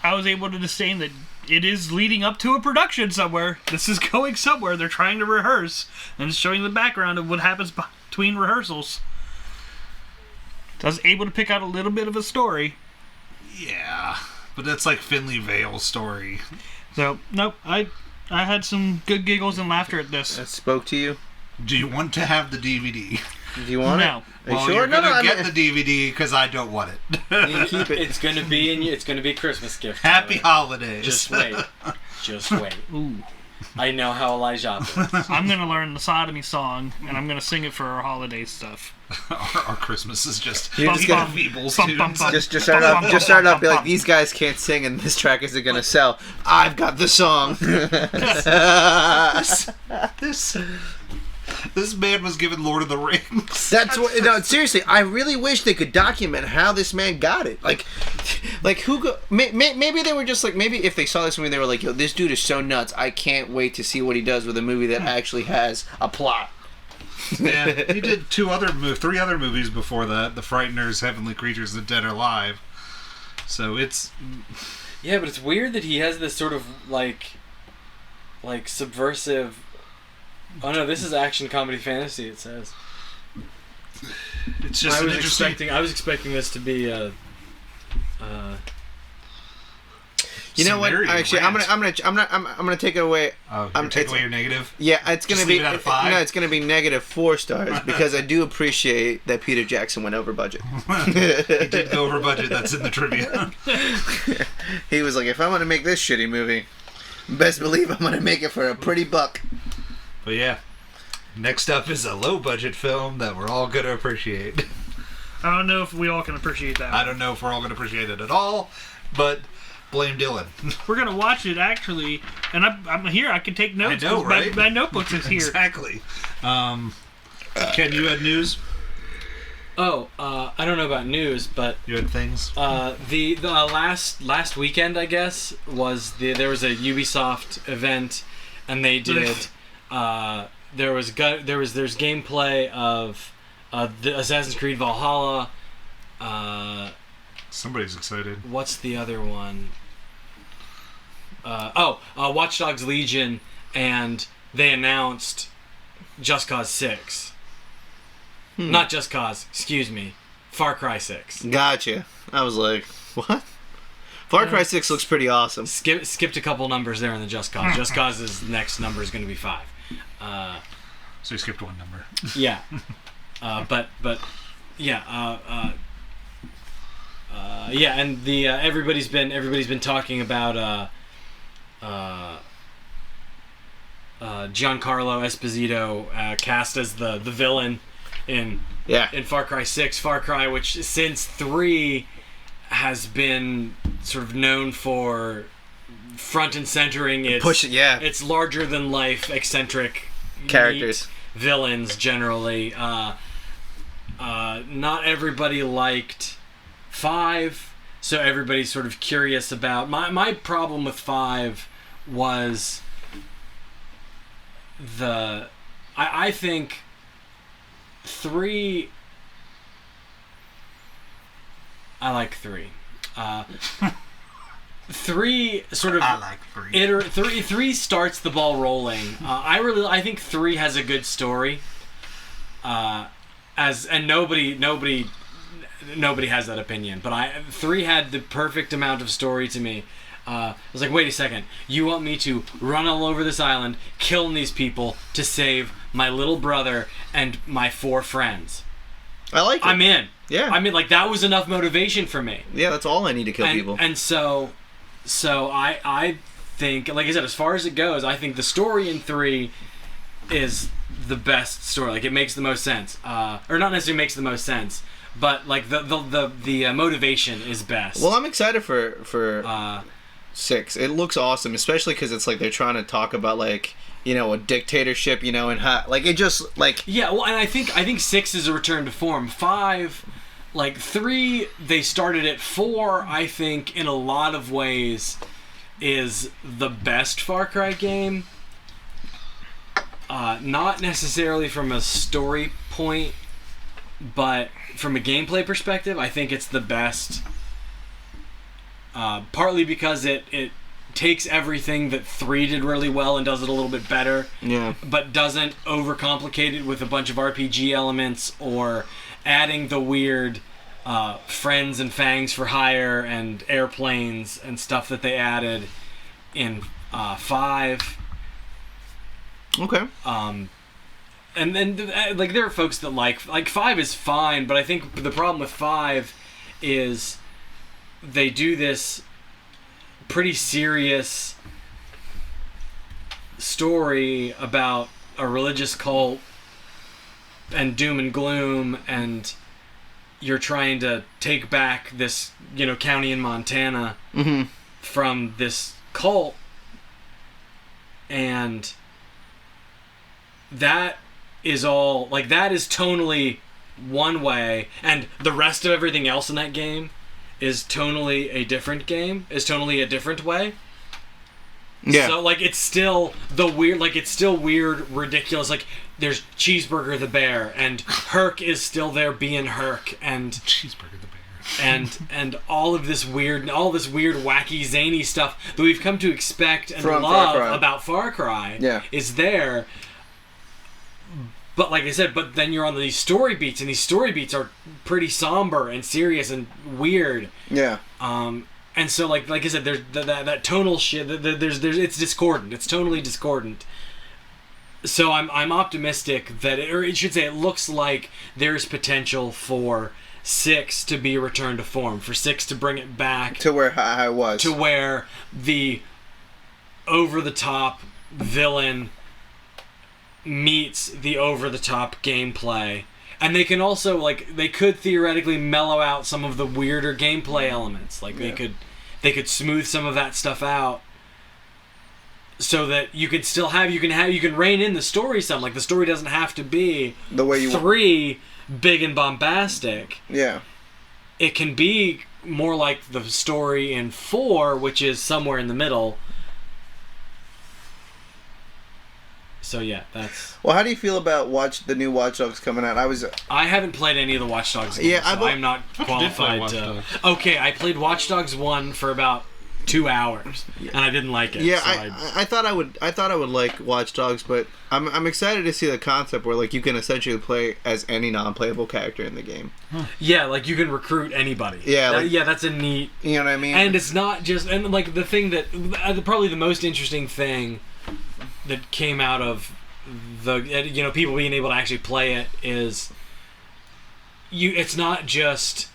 I was able to disdain that it is leading up to a production somewhere. This is going somewhere. They're trying to rehearse. And it's showing the background of what happens between rehearsals. So I was able to pick out a little bit of a story. Yeah, but that's like Finley Vale's story. So, nope, I had some good giggles and laughter at this. That spoke to you? Do you want to have the DVD? Do you want No. it? Are you Well, sure? you're gonna I get mean- the DVD because I don't want it. You keep it. It's gonna be in you. It's gonna be a Christmas gift. Happy Tyler. holidays. Just wait. Just wait. Ooh. I know how Elijah operates. I'm going to learn the Sodomy song, and I'm going to sing it for our holiday stuff. our Christmas is just You're just Meet the gonna- Feebles Bum, bum, tunes. bum. Just start off. Just start off. Be like, these guys can't sing, and this track isn't gonna sell. I've got the song. This man was given Lord of the Rings. That's what. No, seriously, I really wish they could document how this man got it. Like who go? Maybe they were just like, maybe if they saw this movie, they were like, "Yo, this dude is so nuts. I can't wait to see what he does with a movie that actually has a plot." Yeah, he did three other movies before that: The Frighteners, Heavenly Creatures, The Dead or Alive. So it's Yeah, but it's weird that he has this sort of like subversive. Oh no, this is action comedy fantasy. It says. just I an was interesting. expecting this to be a. You know what? Sumerian Actually, rant. I'm gonna take it away. Oh, you're taking away your negative? Yeah, it's gonna Just be leave it at a 5? no, it's gonna be -4 stars because I do appreciate that Peter Jackson went over budget. He did go over budget. That's in the trivia. He was like, if I'm gonna make this shitty movie, best believe I'm gonna make it for a pretty buck. But yeah, next up is a low-budget film that we're all gonna appreciate. I don't know if we all can appreciate that. I don't know if we're all gonna appreciate it at all, but blame Dylan. We're going to watch it, actually, and I'm here. I can take notes. I know, 'cause right? My notebooks is here. Exactly. Ken, you had news? Oh, I don't know about news, but You had things? the last weekend, I guess, was there was a Ubisoft event, and they did there's gameplay of the Assassin's Creed Valhalla. Somebody's excited. What's the other one? Watch Dogs Legion, and they announced Just Cause 6. Not Just Cause, excuse me. Far Cry 6. Gotcha. I was like, what? Far Cry 6 looks pretty awesome. Skipped a couple numbers there in the Just Cause. Just Cause's next number is going to be 5. So you skipped one number. Yeah. But yeah. Yeah, and the everybody's been talking about Giancarlo Esposito cast as the villain in Far Cry 6. Far Cry, which since 3 has been sort of known for front and centering its larger than life eccentric characters, villains generally. Not everybody liked 5, so everybody's sort of curious about. My problem with 5 was I think 3. I like 3. 3 sort of. I like 3. 3 starts the ball rolling. I think 3 has a good story. And nobody has that opinion, but 3 had the perfect amount of story to me. I was like, wait a second, you want me to run all over this island, killing these people to save my little brother and my 4 friends? I like it. I'm in. Yeah. I mean, like, that was enough motivation for me. Yeah, that's all I need to kill people. And so I think, like I said, as far as it goes, I think the story in 3 is the best story. Like, it makes the most sense. Or not necessarily makes the most sense, but like the motivation is best. Well, I'm excited for 6. It looks awesome, especially because it's like they're trying to talk about like, you know, a dictatorship, you know, and how like it just like yeah. Well, and I think 6 is a return to form. 5, like 3, they started at 4. I think in a lot of ways is the best Far Cry game. Not necessarily from a story point, but from a gameplay perspective, I think it's the best. Partly because it takes everything that 3 did really well and does it a little bit better. Yeah. But doesn't overcomplicate it with a bunch of RPG elements or adding the weird friends and fangs for hire and airplanes and stuff that they added in 5. Okay. And then like there are folks that like 5 is fine, but I think the problem with 5 is they do this pretty serious story about a religious cult and doom and gloom, and you're trying to take back this, you know, county in Montana from this cult, and that is all like that is tonally one way, and the rest of everything else in that game is tonally a different game, is tonally a different way. Yeah. So like it's still the weird, like it's still weird, ridiculous. Like there's Cheeseburger the bear, and Herc is still there being Herc, and Cheeseburger the bear, and all this weird, wacky, zany stuff that we've come to expect and From love Far Cry. about Far Cry. Yeah. Is there. But like I said, but then you're on these story beats, and these story beats are pretty somber and serious and weird. Yeah. And so like I said, there's that tonal shit. There's it's discordant. It's tonally discordant. So I'm optimistic that, or it should say, it looks like there's potential for 6 to be returned to form, for 6 to bring it back to where I was, to where the over-the-top villain meets the over-the-top gameplay. And they can also, like, they could theoretically mellow out some of the weirder gameplay elements. Like, they could smooth some of that stuff out so that you could still have, you can rein in the story some. Like, the story doesn't have to be the way you 3 big and bombastic. Yeah. It can be more like the story in 4, which is somewhere in the middle. So yeah, that's. Well, how do you feel about the new Watch Dogs coming out? I haven't played any of the Watch Dogs games, yeah, so I'm not qualified to. Okay, I played Watch Dogs 1 for about 2 hours, and I didn't like it. Yeah, so I thought I would like Watch Dogs, but I'm excited to see the concept where like you can essentially play as any non-playable character in the game. Yeah, like you can recruit anybody. Yeah, yeah, that's a neat. You know what I mean? And it's not just, and like the thing that probably the most interesting thing that came out of the, you know, people being able to actually play it is it's not just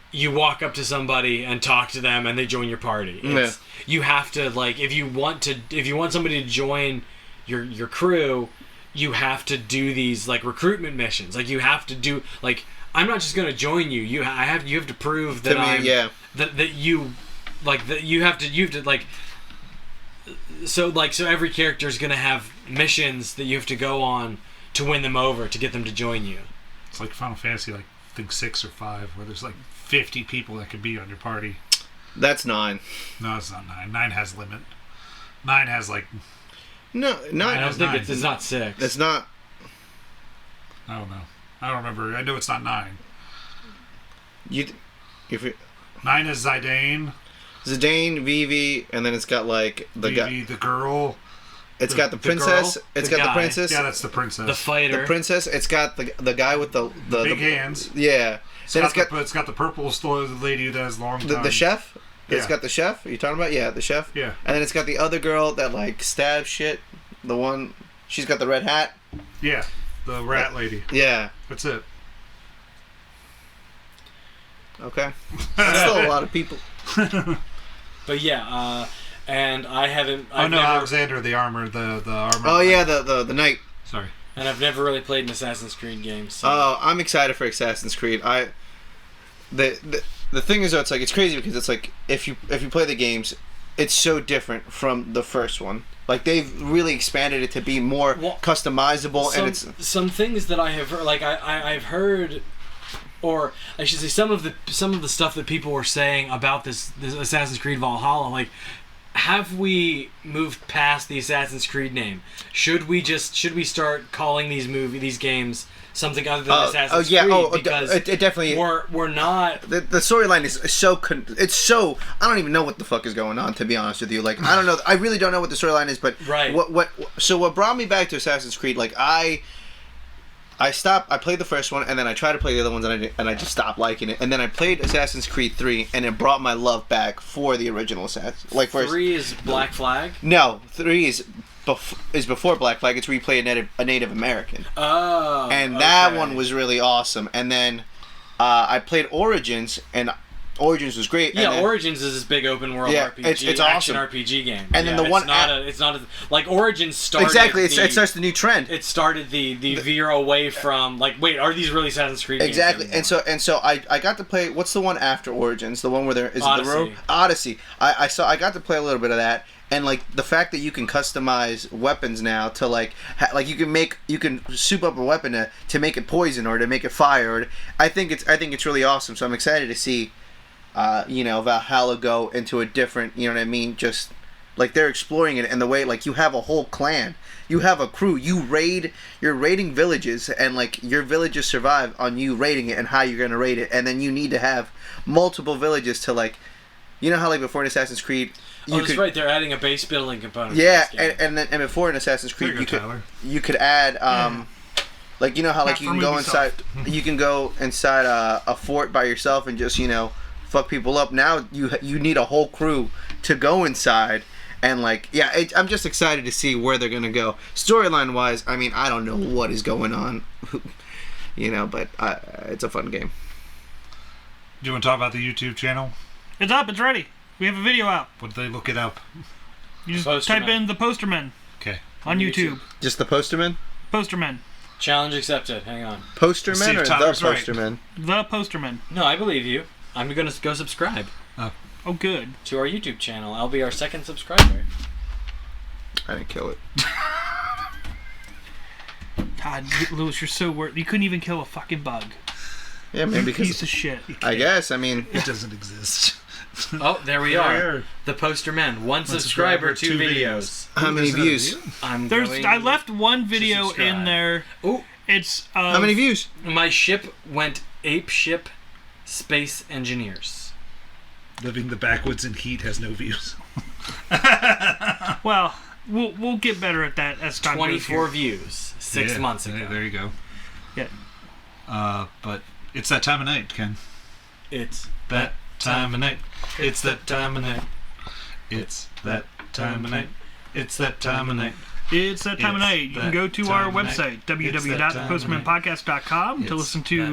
you walk up to somebody and talk to them and they join your party. You have to, like, if you want somebody to join your crew, you have to do these like recruitment missions. Like you have to do, like, I'm not just going to join you. You have to prove that So every character is going to have missions that you have to go on to win them over, to get them to join you. It's like Final Fantasy, like I think 6 or 5, where there's like 50 people that could be on your party. That's 9. No, it's not 9. 9 has limit. 9 has like. No, 9. I don't think it's not 6. It's not. I don't know. I don't remember. I know it's not 9. 9 is Zidane, Vivi, and then it's got like the guy, the girl. It's got the princess. It's got the princess. Yeah, that's the princess. The fighter. The princess. It's got the guy with the big hands. Yeah. Then it's got the purple lady that has long tongue. The chef. Yeah. It's got the chef. Are you talking about? Yeah, the chef. Yeah. And then it's got the other girl that like stabs shit. The one. She's got the red hat. Yeah, the rat lady. Yeah. That's it. Okay. That's still a lot of people. But yeah, and I haven't. Alexander the armor, the armor. Oh yeah, the knight. Sorry. And I've never really played an Assassin's Creed game. So. Oh, I'm excited for Assassin's Creed. The thing is, though, it's like it's crazy because it's like if you play the games, it's so different from the first one. Like they've really expanded it to be more customizable, and it's some things that I have heard, like I've heard, or I should say some of the stuff that people were saying about this Assassin's Creed Valhalla. Like, have we moved past the Assassin's Creed name? Should we start calling these games something other than Assassin's Creed? Because it definitely we're not. The storyline is so I don't even know what the fuck is going on, to be honest with you. Like I don't know, I really don't know what the storyline is. But right. What brought me back to Assassin's Creed? Like I played the first one and then I tried to play the other ones and I just stopped liking it. And then I played Assassin's Creed 3 and it brought my love back for the original Assassin's. Like 3 is Black Flag. No, 3 is before Black Flag. It's where you play a Native American. Oh. And that one was really awesome. And then I played Origins, and Origins was great. Yeah, and then, Origins is this big open world RPG, it's action awesome. RPG game. And then the one it's not like Origins started exactly. It starts the new trend. It started the veer away from like, wait, are these really Assassin's Creed exactly? games And so I got to play. What's the one after Origins? The one where there is Odyssey. Odyssey. I got to play a little bit of that. And like the fact that you can customize weapons now to like you can soup up a weapon to make it poison or to make it fire. I think it's really awesome. So I'm excited to see, Valhalla go into a different. You know what I mean? Just like they're exploring it, and the way like you have a whole clan, you have a crew, you're raiding villages, and like your villages survive on you raiding it and how you're gonna raid it, and then you need to have multiple villages to like, how like before in Assassin's Creed. That's right. They're adding a base building component. Yeah, and before in Assassin's Creed, you could add like how like you can go inside a fort by yourself and just fuck people up. Now you need a whole crew to go inside and like I'm just excited to see where they're gonna go storyline wise. I mean I don't know what is going on, but it's a fun game. Do you want to talk about the YouTube channel? It's up. It's ready. We have a video out. Would they look it up? You just type in The Posterman. Okay. On YouTube. Just The Posterman? Posterman. Challenge accepted. Hang on. Posterman or The Posterman? The Posterman. No, I believe you. I'm going to go subscribe. Oh, good. To our YouTube channel. I'll be our second subscriber. I didn't kill it. God, Lewis, you're so worth. You couldn't even kill a fucking bug. Yeah, man, because piece of shit. I guess. I mean, it doesn't exist. Oh, there we are. The Posterman. One subscriber, 2 videos. How many views? I left one video in there. Oh, it's how many views? My ship went ape ship space engineers. Living the backwoods in heat has no views. Well, we'll get better at that as time goes. 24 views 6 months ago. There you go. Yeah. But it's that time of night, Ken. It's that time of night. It's that time of night. It's that time of night. It's that time of night. It's that time of night. You can go to our website, www.thepostermenpodcast.com, to listen to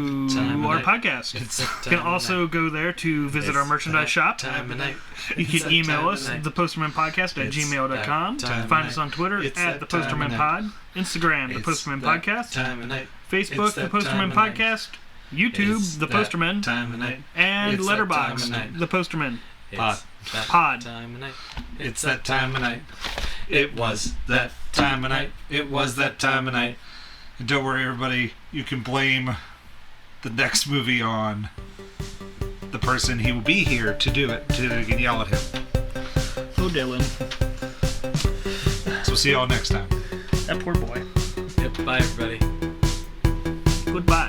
our podcast. You can also go there to visit our merchandise shop. You can email us, thepostermenpodcast@gmail.com. Find us on Twitter at thepostermenpod, Instagram, The Posterman Podcast, Facebook, The Posterman Podcast, YouTube, The Posterman, and Letterboxd, The Posterman Pod. It's that time of night. It was that time of night. It was that time of night. And don't worry, everybody. You can blame the next movie on the person he will be here to do it. To yell at him. Oh, Dylan. So we'll see y'all next time. That poor boy. Yep, bye, everybody. Goodbye.